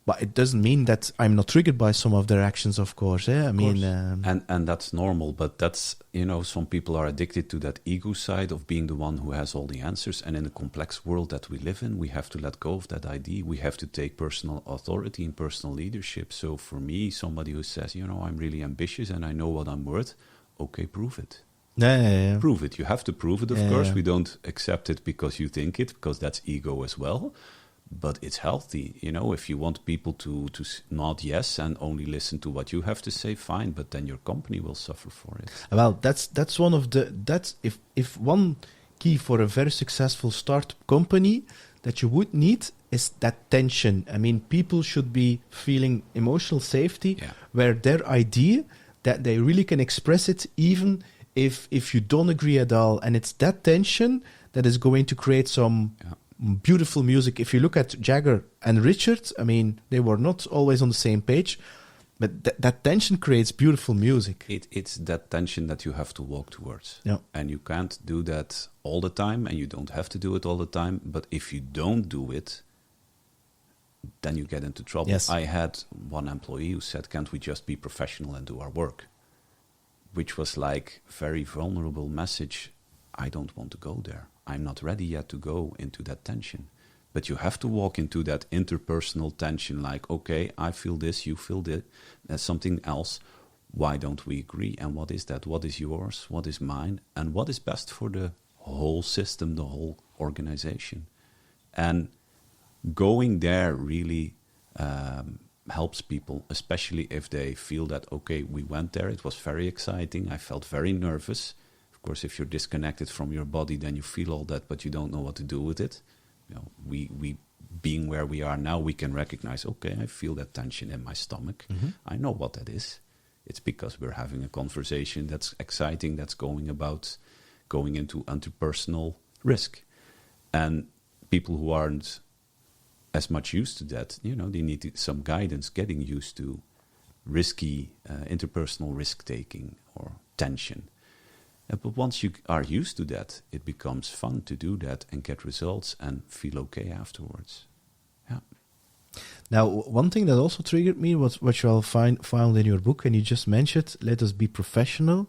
But it doesn't mean that I'm not triggered by some of their actions, of course. I mean, and that's normal. But that's, some people are addicted to that ego side of being the one who has all the answers. And in the complex world that we live in, we have to let go of that idea. We have to take personal authority and personal leadership. So for me, somebody who says, I'm really ambitious and I know what I'm worth, okay, prove it. Yeah. Prove it. You have to prove it, of course. We don't accept it because you think it, because that's ego as well. But it's healthy, if you want people to nod yes and only listen to what you have to say, fine, but then your company will suffer for it. Well, that's one of if one key for a very successful startup company that you would need is that tension. I mean, people should be feeling emotional safety where their idea that they really can express it even if you don't agree at all. And it's that tension that is going to create some beautiful music. If you look at Jagger and Richard, I mean, they were not always on the same page, but that tension creates beautiful music. It's that tension that you have to walk towards. Yeah. And you can't do that all the time, and you don't have to do it all the time. But if you don't do it, then you get into trouble. Yes. I had one employee who said, can't we just be professional and do our work? Which was like very vulnerable message. I don't want to go there. I'm not ready yet to go into that tension. But you have to walk into that interpersonal tension, like, okay, I feel this, you feel this, there's something else. Why don't we agree? And what is that? What is yours? What is mine? And what is best for the whole system, the whole organization? And going there really helps people, especially if they feel that, okay, we went there, it was very exciting, I felt very nervous. Of course, if you're disconnected from your body, then you feel all that, but you don't know what to do with it. We being where we are now, we can recognize, okay, I feel that tension in my stomach. Mm-hmm. I know what that is. It's because we're having a conversation that's exciting, that's going into interpersonal risk. And people who aren't as much used to that, they need some guidance getting used to risky interpersonal risk-taking or tension. But once you are used to that, it becomes fun to do that and get results and feel okay afterwards. Yeah. Now, one thing that also triggered me was what you all found in your book, and you just mentioned, let us be professional.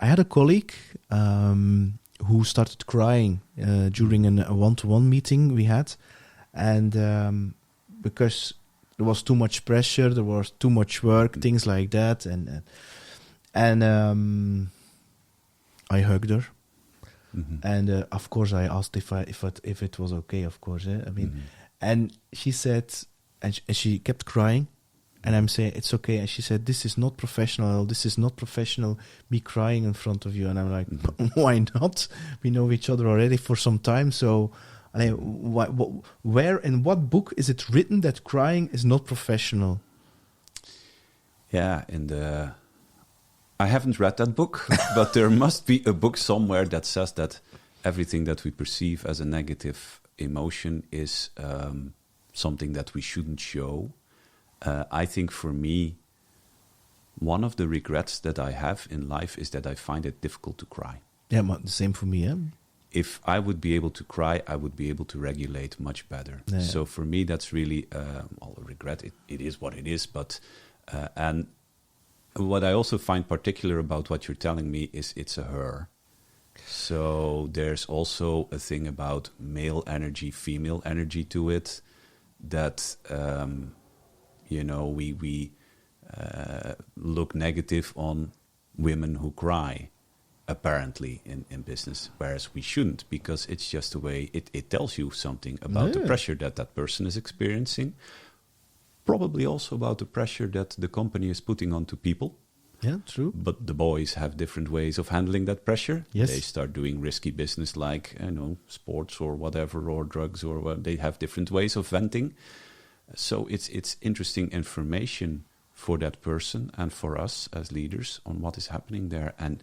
I had a colleague who started crying during a one-to-one meeting we had, and because there was too much pressure, there was too much work, things like that, and I hugged her, and of course I asked if it was okay. Of course, I mean, and she said, and she kept crying, and I'm saying it's okay, and she said, "This is not professional. This is not professional. Me crying in front of you." And I'm like, "Why not? We know each other already for some time, so." Where in what book is it written that crying is not professional? Yeah, I haven't read that book, but there must be a book somewhere that says that everything that we perceive as a negative emotion is something that we shouldn't show. I think for me, one of the regrets that I have in life is that I find it difficult to cry. Yeah, the same for me, yeah. If I would be able to cry, I would be able to regulate much better. Yeah. So for me, that's really a regret. It is what it is. But and what I also find particular about what you're telling me is it's a her. So there's also a thing about male energy, female energy to it. That we look negative on women who cry. Apparently in business, whereas we shouldn't, because it's just the way it tells you something about the pressure that person is experiencing, probably also about the pressure that the company is putting onto people. Yeah, true. But the boys have different ways of handling that pressure. Yes. They start doing risky business like, sports or whatever, or drugs, or they have different ways of venting. So it's interesting information for that person and for us as leaders on what is happening there. And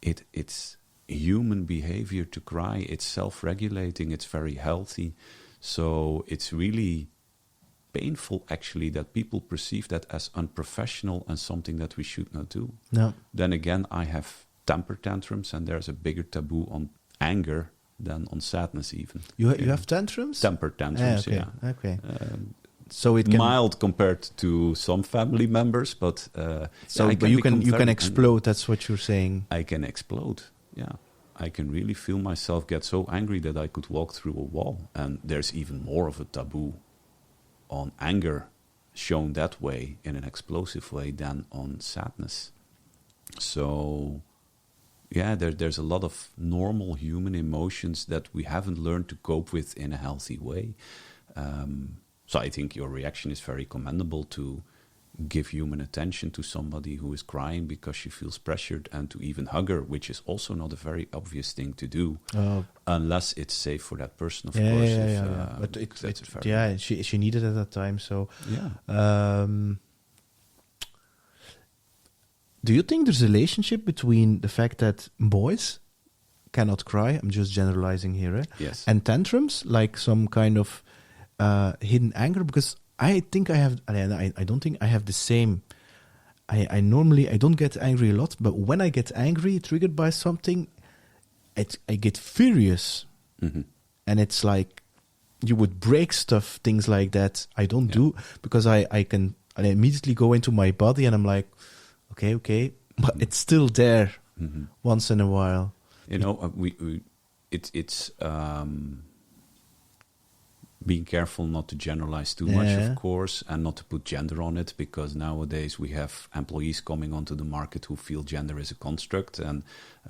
it's human behavior to cry. It's self-regulating. It's very healthy. So it's really painful, actually, that people perceive that as unprofessional and something that we should not do. No. Then again, I have temper tantrums, and there's a bigger taboo on anger than on sadness even. You have tantrums? Temper tantrums, okay. yeah. Okay. So it can mild compared to some family members, but but you can explode. That's what you're saying. I can explode. Yeah, I can really feel myself get so angry that I could walk through a wall. And there's even more of a taboo on anger shown that way, in an explosive way, than on sadness. So yeah, there's a lot of normal human emotions that we haven't learned to cope with in a healthy way. So I think your reaction is very commendable, to give human attention to somebody who is crying because she feels pressured, and to even hug her, which is also not a very obvious thing to do, unless it's safe for that person, of course. Yeah. But she needed it at that time. So yeah. Do you think there's a relationship between the fact that boys cannot cry, I'm just generalizing here, Yes. and tantrums, like some kind of hidden anger? Because I think I have, I don't think I have the same. I normally, I don't get angry a lot, but when I get angry, triggered by something, I get furious. Mm-hmm. And it's like, you would break stuff, things like that. I don't do, because I immediately go into my body and I'm like, okay, but it's still there once in a while. It's being careful not to generalize too much, of course, and not to put gender on it, because nowadays we have employees coming onto the market who feel gender is a construct. And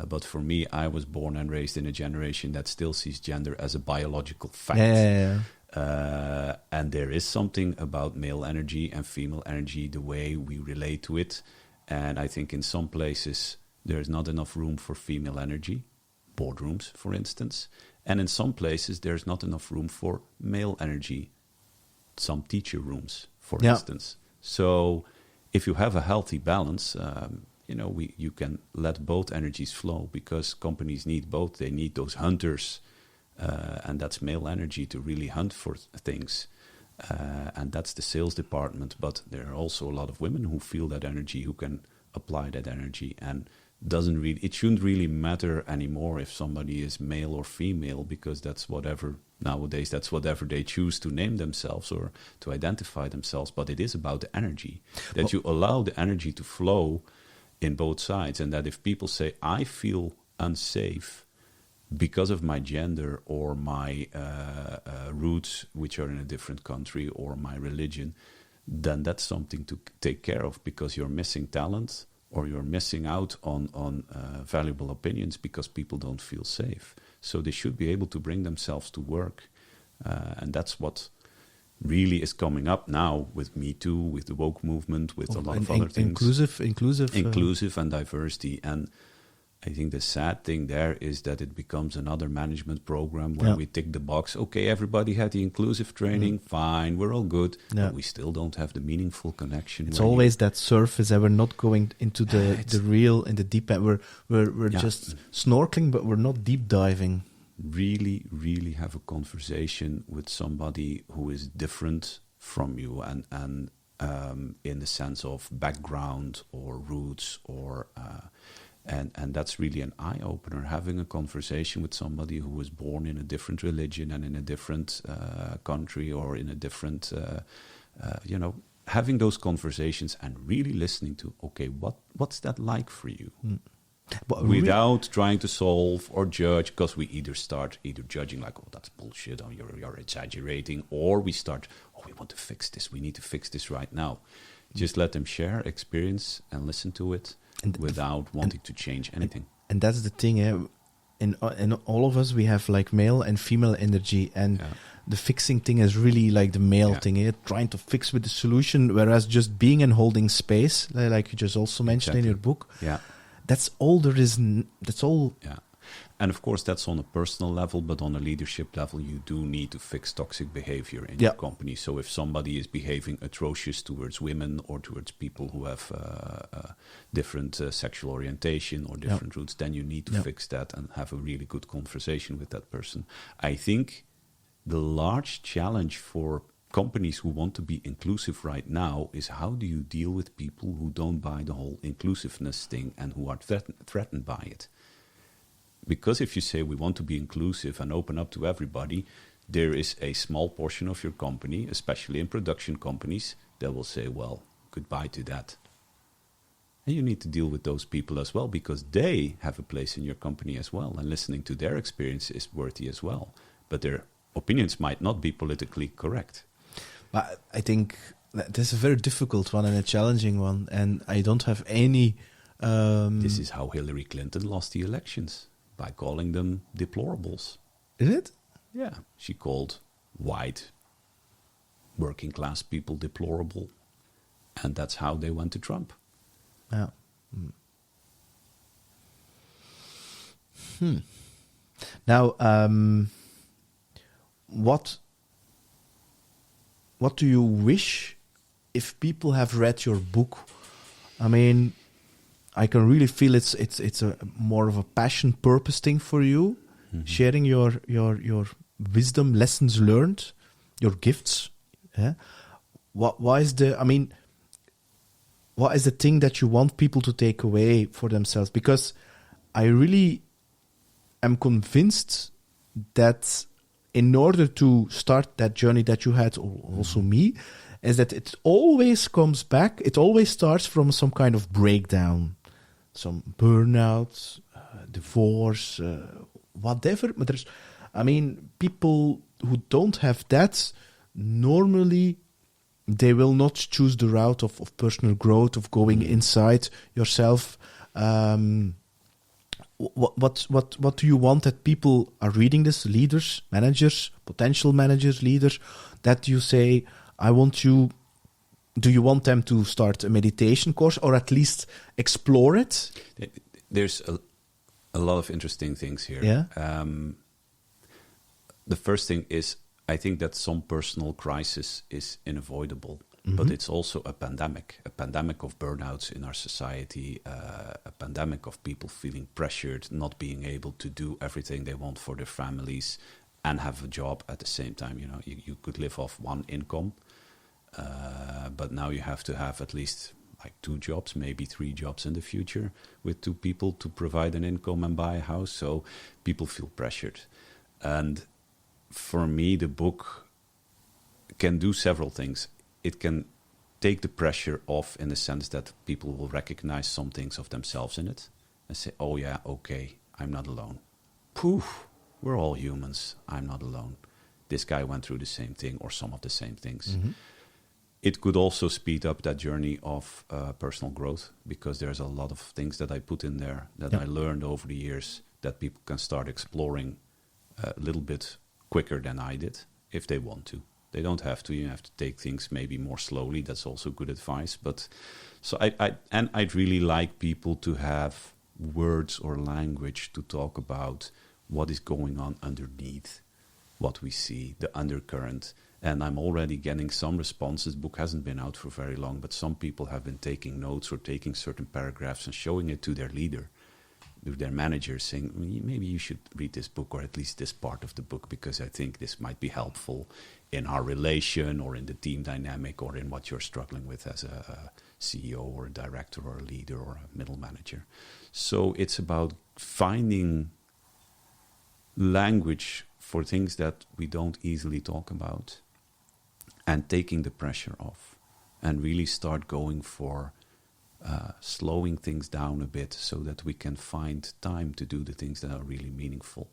but for me, I was born and raised in a generation that still sees gender as a biological fact. And there is something about male energy and female energy, the way we relate to it. And I think in some places there is not enough room for female energy, boardrooms, for instance. And in some places, there's not enough room for male energy, some teacher rooms, for instance. So if you have a healthy balance, you can let both energies flow, because companies need both. They need those hunters, and that's male energy to really hunt for things. And that's the sales department. But there are also a lot of women who feel that energy, who can apply that energy, and it shouldn't really matter anymore if somebody is male or female, because that's whatever they choose to name themselves or to identify themselves. But it is about the energy, that you allow the energy to flow in both sides. And that if people say, I feel unsafe because of my gender or my roots, which are in a different country, or my religion, then that's something to take care of, because you're missing talent, or you're missing out on valuable opinions because people don't feel safe. So they should be able to bring themselves to work. And that's what really is coming up now with Me Too, with the woke movement, with a lot of other things. Inclusive and diversity. And I think the sad thing there is that it becomes another management program where we tick the box. Okay, everybody had the inclusive training. Fine, we're all good. But we still don't have the meaningful connection. It's always that surface, and we're not going into the real, in the deep end. We're just snorkeling, but we're not deep diving. Really, really have a conversation with somebody who is different from you, and in the sense of background or roots or... And that's really an eye-opener, having a conversation with somebody who was born in a different religion and in a different country, or in a different, having those conversations and really listening to, okay, what's that like for you? But without trying to solve or judge, because we either start judging like, oh, that's bullshit, or you're exaggerating, or we start, we want to fix this, we need to fix this right now. Just let them share experience and listen to it. Without wanting to change anything. And that's the thing, in all of us we have like male and female energy, and the fixing thing is really like the male Yeah. thing, trying to fix with the solution, whereas just being and holding space, like you just also mentioned in your book, Yeah. that's all there is. That's all. Yeah. And of course, that's on a personal level, but on a leadership level, you do need to fix toxic behavior in your company. So if somebody is behaving atrocious towards women or towards people who have different sexual orientation or different roots, then you need to fix that and have a really good conversation with that person. I think the large challenge for companies who want to be inclusive right now is how do you deal with people who don't buy the whole inclusiveness thing and who are threatened by it? Because if you say we want to be inclusive and open up to everybody, there is a small portion of your company, especially in production companies, that will say, well, goodbye to that. And you need to deal with those people as well, because they have a place in your company as well, and listening to their experience is worthy as well. But their opinions might not be politically correct. But I think that this is a very difficult one and a challenging one, and I don't have any... This is how Hillary Clinton lost the elections, by calling them deplorables. Is it? Yeah. She called white working class people deplorable, and that's how they went to Trump. Yeah. Now, what do you wish if people have read your book? I mean, I can really feel it's a more of a passion, purpose thing for you, sharing your wisdom, lessons learned, your gifts. Yeah. What is the thing that you want people to take away for themselves? Because I really am convinced that in order to start that journey that you had, also me, is that it always comes back. It always starts from some kind of breakdown, some burnout, divorce, whatever. But people who don't have that, normally they will not choose the route of personal growth, of going inside yourself. What do you want that people are reading this, leaders, managers, potential managers, leaders, that you say, do you want them to start a meditation course or at least explore it? There's a lot of interesting things here. Yeah. The first thing is, I think that some personal crisis is unavoidable, but it's also a pandemic of burnouts in our society, a pandemic of people feeling pressured, not being able to do everything they want for their families and have a job at the same time. You know, you could live off one income, but now you have to have at least like 2 jobs, maybe 3 jobs in the future with 2 people to provide an income and buy a house. So people feel pressured. And for me, the book can do several things. It can take the pressure off in the sense that people will recognize some things of themselves in it and say, oh yeah, okay, I'm not alone. Poof, we're all humans. I'm not alone. This guy went through the same thing or some of the same things. It could also speed up that journey of personal growth, because there's a lot of things that I put in there that I learned over the years that people can start exploring a little bit quicker than I did if they want to. They don't have to. You have to take things maybe more slowly. That's also good advice. But so I'd really like people to have words or language to talk about what is going on underneath what we see, the undercurrent. And I'm already getting some responses. The book hasn't been out for very long, but some people have been taking notes or taking certain paragraphs and showing it to their leader, to their manager, saying, maybe you should read this book, or at least this part of the book, because I think this might be helpful in our relation or in the team dynamic or in what you're struggling with as a CEO or a director or a leader or a middle manager. So it's about finding language for things that we don't easily talk about and taking the pressure off and really start going for slowing things down a bit so that we can find time to do the things that are really meaningful,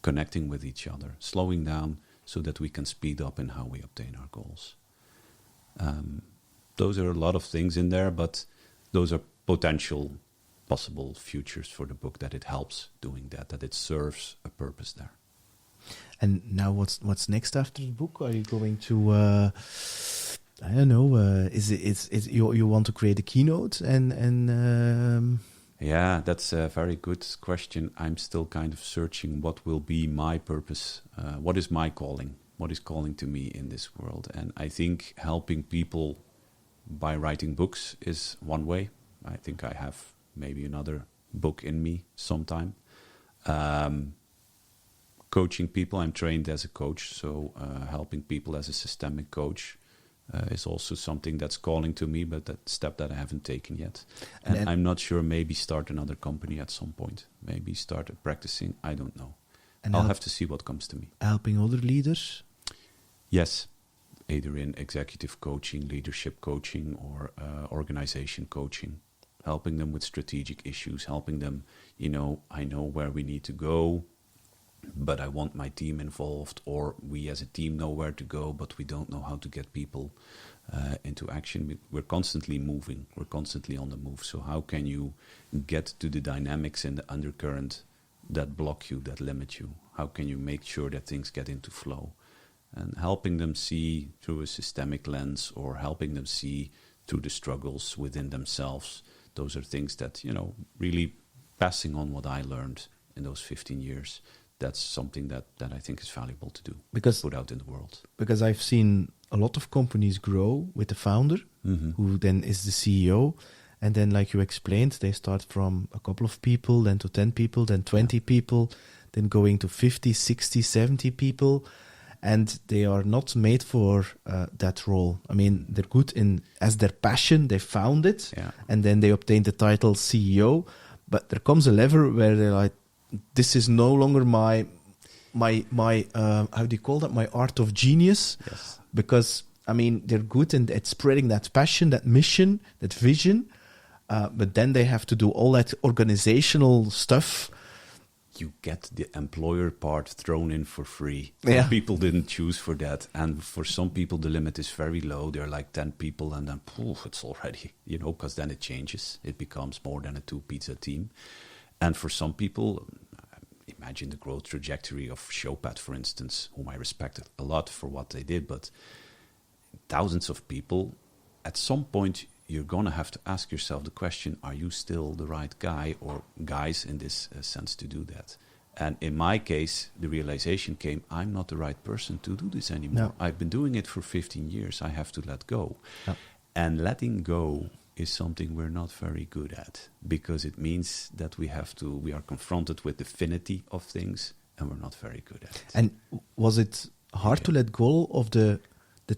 connecting with each other, slowing down so that we can speed up in how we obtain our goals. Those are a lot of things in there, but those are potential possible futures for the book, that it helps doing that it serves a purpose there. And now what's next after the book? Are you going to I don't know, is you want to create a keynote and Yeah, that's a very good question. I'm still kind of searching what will be my purpose. What is my calling? What is calling to me in this world? And I think helping people by writing books is one way. I think I have maybe another book in me sometime. Coaching people, I'm trained as a coach, so helping people as a systemic coach is also something that's calling to me, but that step that I haven't taken yet. And I'm not sure, maybe start another company at some point. Maybe start practicing, I don't know. And I'll have to see what comes to me. Helping other leaders? Yes, either in executive coaching, leadership coaching, or organization coaching. Helping them with strategic issues, helping them, I know where we need to go, but I want my team involved, or we as a team know where to go, but we don't know how to get people into action. We're constantly moving. We're constantly on the move. So how can you get to the dynamics in the undercurrent that block you, that limit you? How can you make sure that things get into flow? And helping them see through a systemic lens, or helping them see through the struggles within themselves. Those are things that, really passing on what I learned in those 15 years. That's something that I think is valuable to do, put out in the world. Because I've seen a lot of companies grow with the founder, who then is the CEO. And then, like you explained, they start from a couple of people, then to 10 people, then 20 people, then going to 50, 60, 70 people. And they are not made for that role. I mean, they're good as their passion, they found it, and then they obtain the title CEO. But there comes a level where they're like, this is no longer my how do you call that? My art of genius. Yes. Because, I mean, they're good at spreading that passion, that mission, that vision. But then they have to do all that organizational stuff. You get the employer part thrown in for free. Yeah. People didn't choose for that. And for some people, the limit is very low. They're like 10 people, and then it's already, because then it changes. It becomes more than a 2-pizza team. And for some people, imagine the growth trajectory of Showpad, for instance, whom I respected a lot for what they did. But thousands of people, at some point, you're going to have to ask yourself the question, are you still the right guy or guys in this sense to do that? And in my case, the realization came, I'm not the right person to do this anymore. No. I've been doing it for 15 years. I have to let go. No. And letting go is something we're not very good at, because it means that we are confronted with the finity of things, and we're not very good at it. And was it hard to let go of the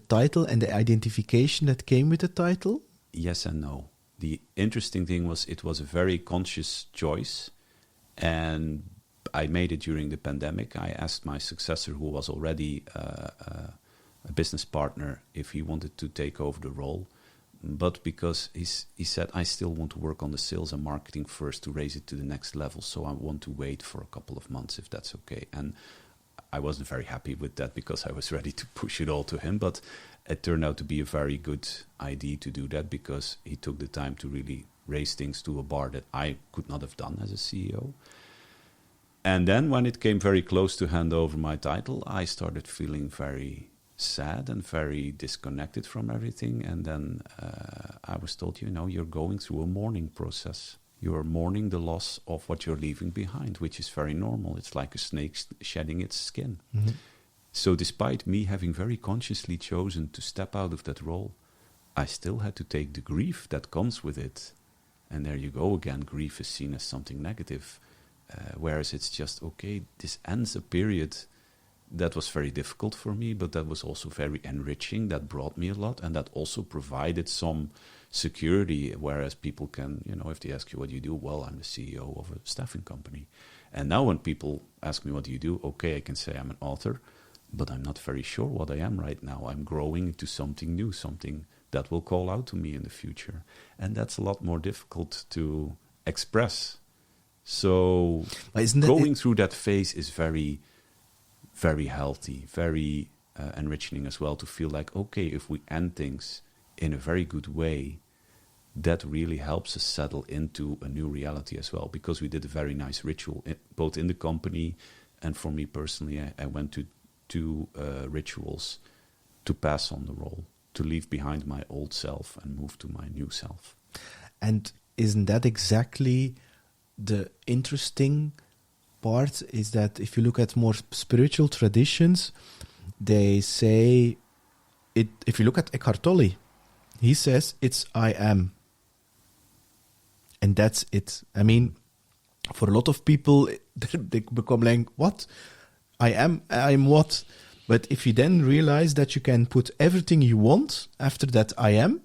title and the identification that came with the title? Yes and no. The interesting thing was, it was a very conscious choice, and I made it during the pandemic. I asked my successor, who was already a business partner, if he wanted to take over the role. But because he said, I still want to work on the sales and marketing first to raise it to the next level, so I want to wait for a couple of months, if that's okay. And I wasn't very happy with that, because I was ready to push it all to him. But it turned out to be a very good idea to do that, because he took the time to really raise things to a bar that I could not have done as a CEO. And then when it came very close to hand over my title, I started feeling very sad and very disconnected from everything. And then I was told, you're going through a mourning process. You're mourning the loss of what you're leaving behind, which is very normal. It's like a snake shedding its skin. Mm-hmm. So despite me having very consciously chosen to step out of that role, I still had to take the grief that comes with it. And there you go again, grief is seen as something negative. Whereas it's just, okay, this ends a period that was very difficult for me, but that was also very enriching. That brought me a lot, and that also provided some security, whereas people can, if they ask you what you do, well, I'm the CEO of a staffing company. And now when people ask me what do you do, okay, I can say I'm an author, but I'm not very sure what I am right now. I'm growing into something new, something that will call out to me in the future. And that's a lot more difficult to express. So going through that phase is very, very healthy, very enriching as well, to feel like, okay, if we end things in a very good way, that really helps us settle into a new reality as well, because we did a very nice ritual, both in the company, And for me personally, I went to two rituals to pass on the role, to leave behind my old self and move to my new self. And isn't that exactly the interesting part? Is that if you look at more spiritual traditions, they say it. If you look at Eckhart Tolle, he says it's I am, and that's it. I mean, for a lot of people, they become like, what? I am what? But if you then realize that you can put everything you want after that I am,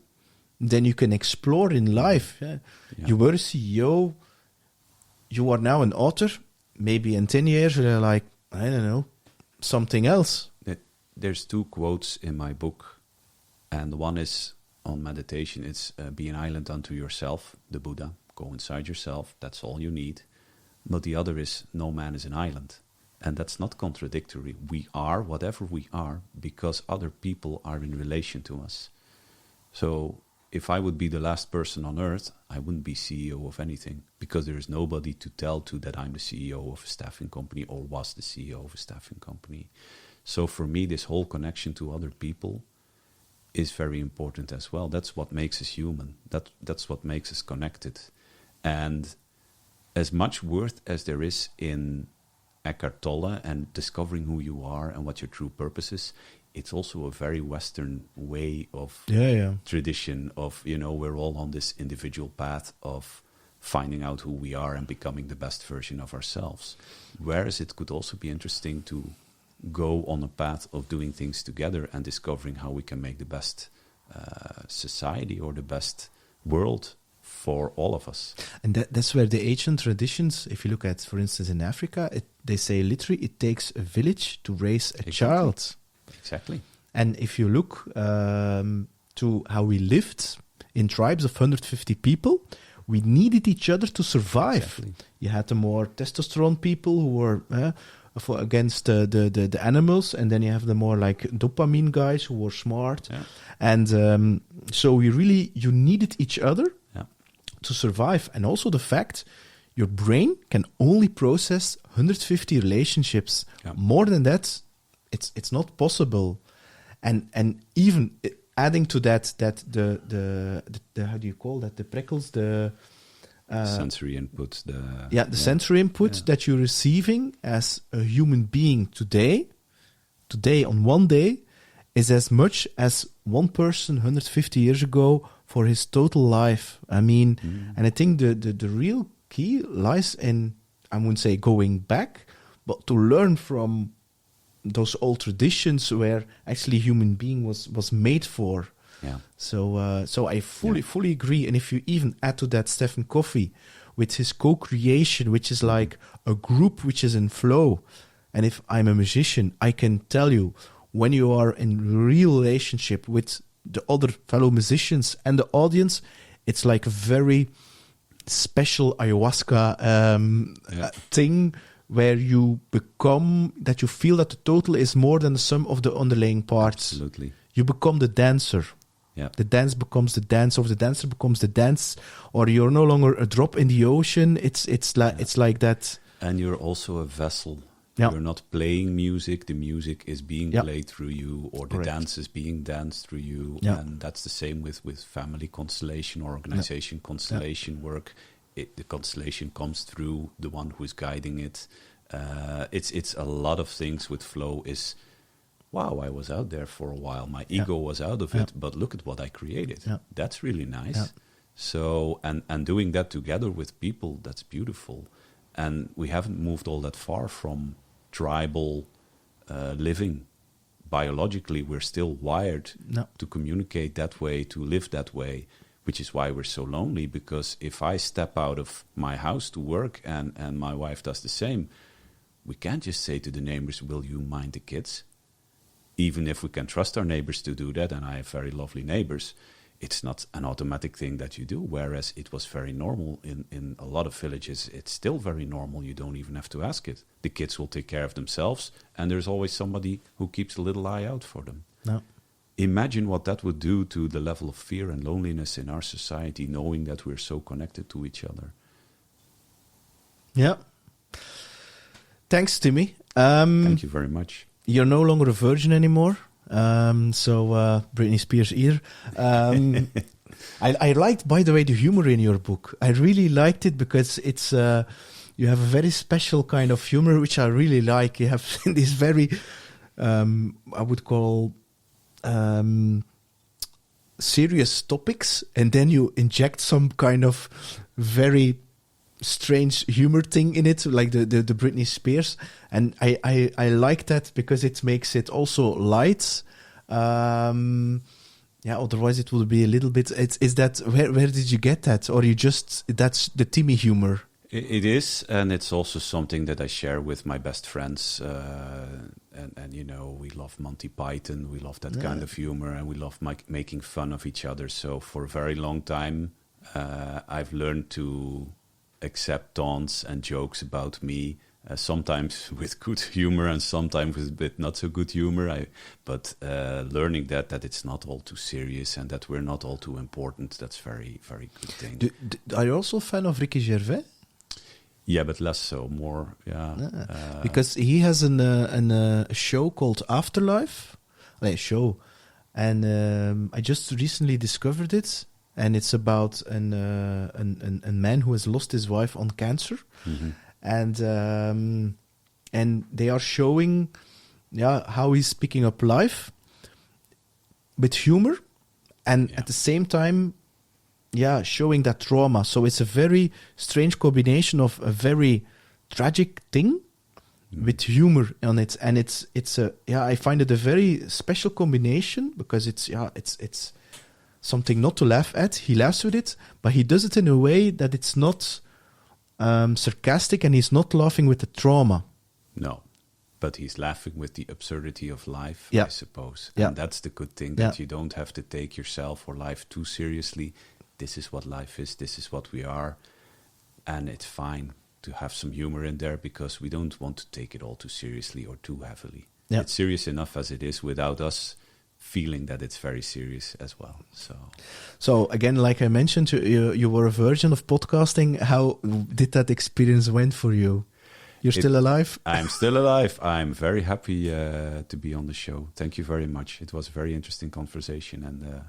then you can explore in life. Yeah? Yeah. You were a CEO, you are now an author. Maybe in 10 years, you're like, I don't know, something else. There's two quotes in my book, and one is on meditation. It's be an island unto yourself, the Buddha. Go inside yourself, that's all you need. But the other is, no man is an island. And that's not contradictory. We are whatever we are because other people are in relation to us. So if I would be the last person on earth, I wouldn't be CEO of anything because there is nobody to tell to that I'm the CEO of a staffing company or was the CEO of a staffing company. So for me, this whole connection to other people is very important as well. That's what makes us human. That's what makes us connected. And as much worth as there is in Eckhart Tolle and discovering who you are and what your true purpose is, it's also a very Western way of tradition of, we're all on this individual path of finding out who we are and becoming the best version of ourselves. Whereas it could also be interesting to go on a path of doing things together and discovering how we can make the best society or the best world for all of us. And that's where the ancient traditions, if you look at, for instance, in Africa, they say literally it takes a village to raise a child. Exactly. And if you look to how we lived in tribes of 150 people, we needed each other to survive. Exactly. You had the more testosterone people who were against the animals, and then you have the more like dopamine guys who were smart. Yeah. And so you needed each other to survive. And also the fact your brain can only process 150 relationships. Yeah. More than that, it's not possible. And even adding to that the how do you call that, the prickles, the sensory input, sensory input that you're receiving as a human being today on one day is as much as one person 150 years ago for his total life. I mean, and I think the real key lies in, I wouldn't say going back, but to learn from those old traditions where actually human being was made for. Yeah. So I fully agree. And if you even add to that Stephen Covey with his co-creation, which is like a group which is in flow. And if I'm a musician, I can tell you, when you are in real relationship with the other fellow musicians and the audience, it's like a very special ayahuasca thing where you become, that you feel that the total is more than the sum of the underlying parts. Absolutely. You become the dancer. Yeah. The dance becomes the dance, or the dancer becomes the dance, or you're no longer a drop in the ocean. It's like that. And you're also a vessel. Yeah. You're not playing music. The music is being played through you, or the Correct. dance is being danced through you. Yeah. And that's the same with family constellation or organization constellation work. The constellation comes through the one who is guiding it. It's a lot of things with flow is, wow, I was out there for a while. My ego was out of it, but look at what I created. Yeah. That's really nice. Yeah. So, and doing that together with people, that's beautiful. And we haven't moved all that far from tribal living. Biologically, we're still wired to communicate that way, to live that way, which is why we're so lonely. Because if I step out of my house to work and my wife does the same, we can't just say to the neighbors, will you mind the kids? Even if we can trust our neighbors to do that, and I have very lovely neighbors, it's not an automatic thing that you do, whereas it was very normal in a lot of villages. It's still very normal. You don't even have to ask it. The kids will take care of themselves, and there's always somebody who keeps a little eye out for them. No. Imagine what that would do to the level of fear and loneliness in our society, knowing that we're so connected to each other. Yeah. Thanks, Timmie. Thank you very much. You're no longer a virgin anymore. So Britney Spears ear. I liked, by the way, the humor in your book. I really liked it because it's you have a very special kind of humor, which I really like. You have this very, I would call, serious topics, and then you inject some kind of very strange humor thing in it, like the Britney Spears, and I like that because it makes it also light. Otherwise it would be a little bit. Is that where did you get that, or you just that's the Timmie humor? It is, and it's also something that I share with my best friends. And you know, we love Monty Python, we love that kind of humor, and we love making fun of each other. So for a very long time, I've learned to accept taunts and jokes about me, sometimes with good humor and sometimes with a bit not so good humor. But learning that it's not all too serious and that we're not all too important, that's very, very good thing. Are you also a fan of Ricky Gervais? Yeah, but less so, more, because he has a show called Afterlife, and I just recently discovered it, and it's about a man who has lost his wife on cancer, and they are showing, how he's picking up life with humor, and at the same time, showing that trauma. So it's a very strange combination of a very tragic thing with humor on it, and it's I find it a very special combination because it's something not to laugh at. He laughs with it, but he does it in a way that it's not sarcastic, and he's not laughing with the trauma. No, but he's laughing with the absurdity of life, I suppose. Yeah. And that's the good thing, that you don't have to take yourself or life too seriously. This is what life is, this is what we are, and it's fine to have some humor in there because we don't want to take it all too seriously or too heavily. Yeah. It's serious enough as it is without us feeling that it's very serious as well. So again, like I mentioned, you were a virgin of podcasting. How did that experience went for you? You're still alive? I'm still alive. I'm very happy to be on the show. Thank you very much. It was a very interesting conversation, and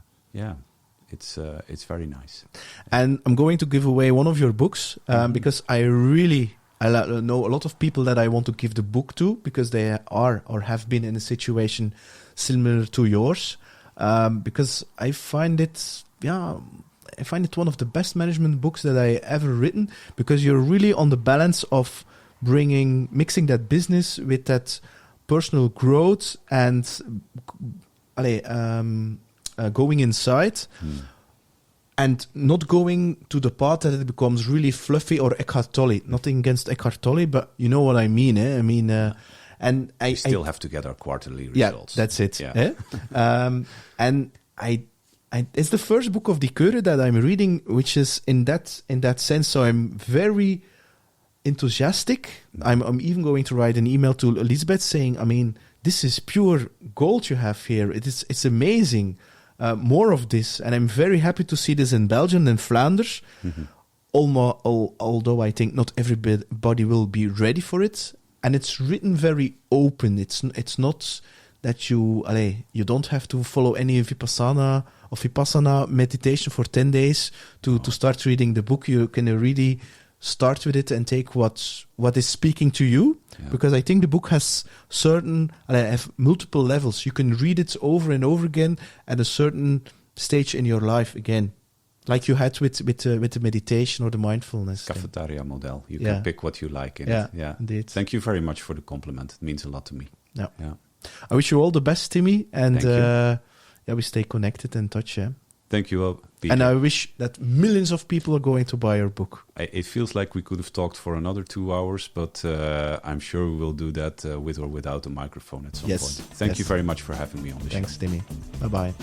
it's very nice. And I'm going to give away one of your books because I know a lot of people that I want to give the book to because they are or have been in a situation similar to yours. Because I find it one of the best management books that I ever written, because you're really on the balance of mixing that business with that personal growth and going inside and not going to the part that it becomes really fluffy or Eckhart Tolle. Nothing against Eckhart Tolle, but you know what I mean. I mean, and we still have to get our quarterly results. Yeah, that's it. Yeah. And it's the first book of Die Keure that I'm reading, which is in that sense. So I'm very enthusiastic. I'm even going to write an email to Elizabeth saying, I mean, this is pure gold you have here. It's amazing. More of this, and I'm very happy to see this in Belgium and Flanders. Although I think not everybody will be ready for it, and it's written very open. It's not that you don't have to follow any vipassana meditation for 10 days to start reading the book. You can really start with it and take what is speaking to you, because I think the book has have multiple levels. You can read it over and over again at a certain stage in your life again, like you had with the meditation or the mindfulness. Cafeteria model. You can pick what you like in it. Yeah, indeed. Thank you very much for the compliment. It means a lot to me. Yeah. I wish you all the best, Timmie, and Thank you. We stay connected and touch. Yeah. Thank you, Peter. And I wish that millions of people are going to buy your book. It feels like we could have talked for another 2 hours, but I'm sure we will do that with or without a microphone at some point. Thank you very much for having me on the show. Thanks, Timmie. Bye-bye.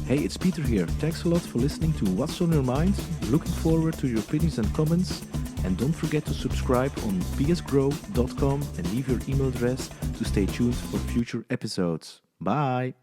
Hey, it's Peter here. Thanks a lot for listening to What's on Your Mind. Looking forward to your opinions and comments. And don't forget to subscribe on psgrow.com and leave your email address to stay tuned for future episodes. Bye!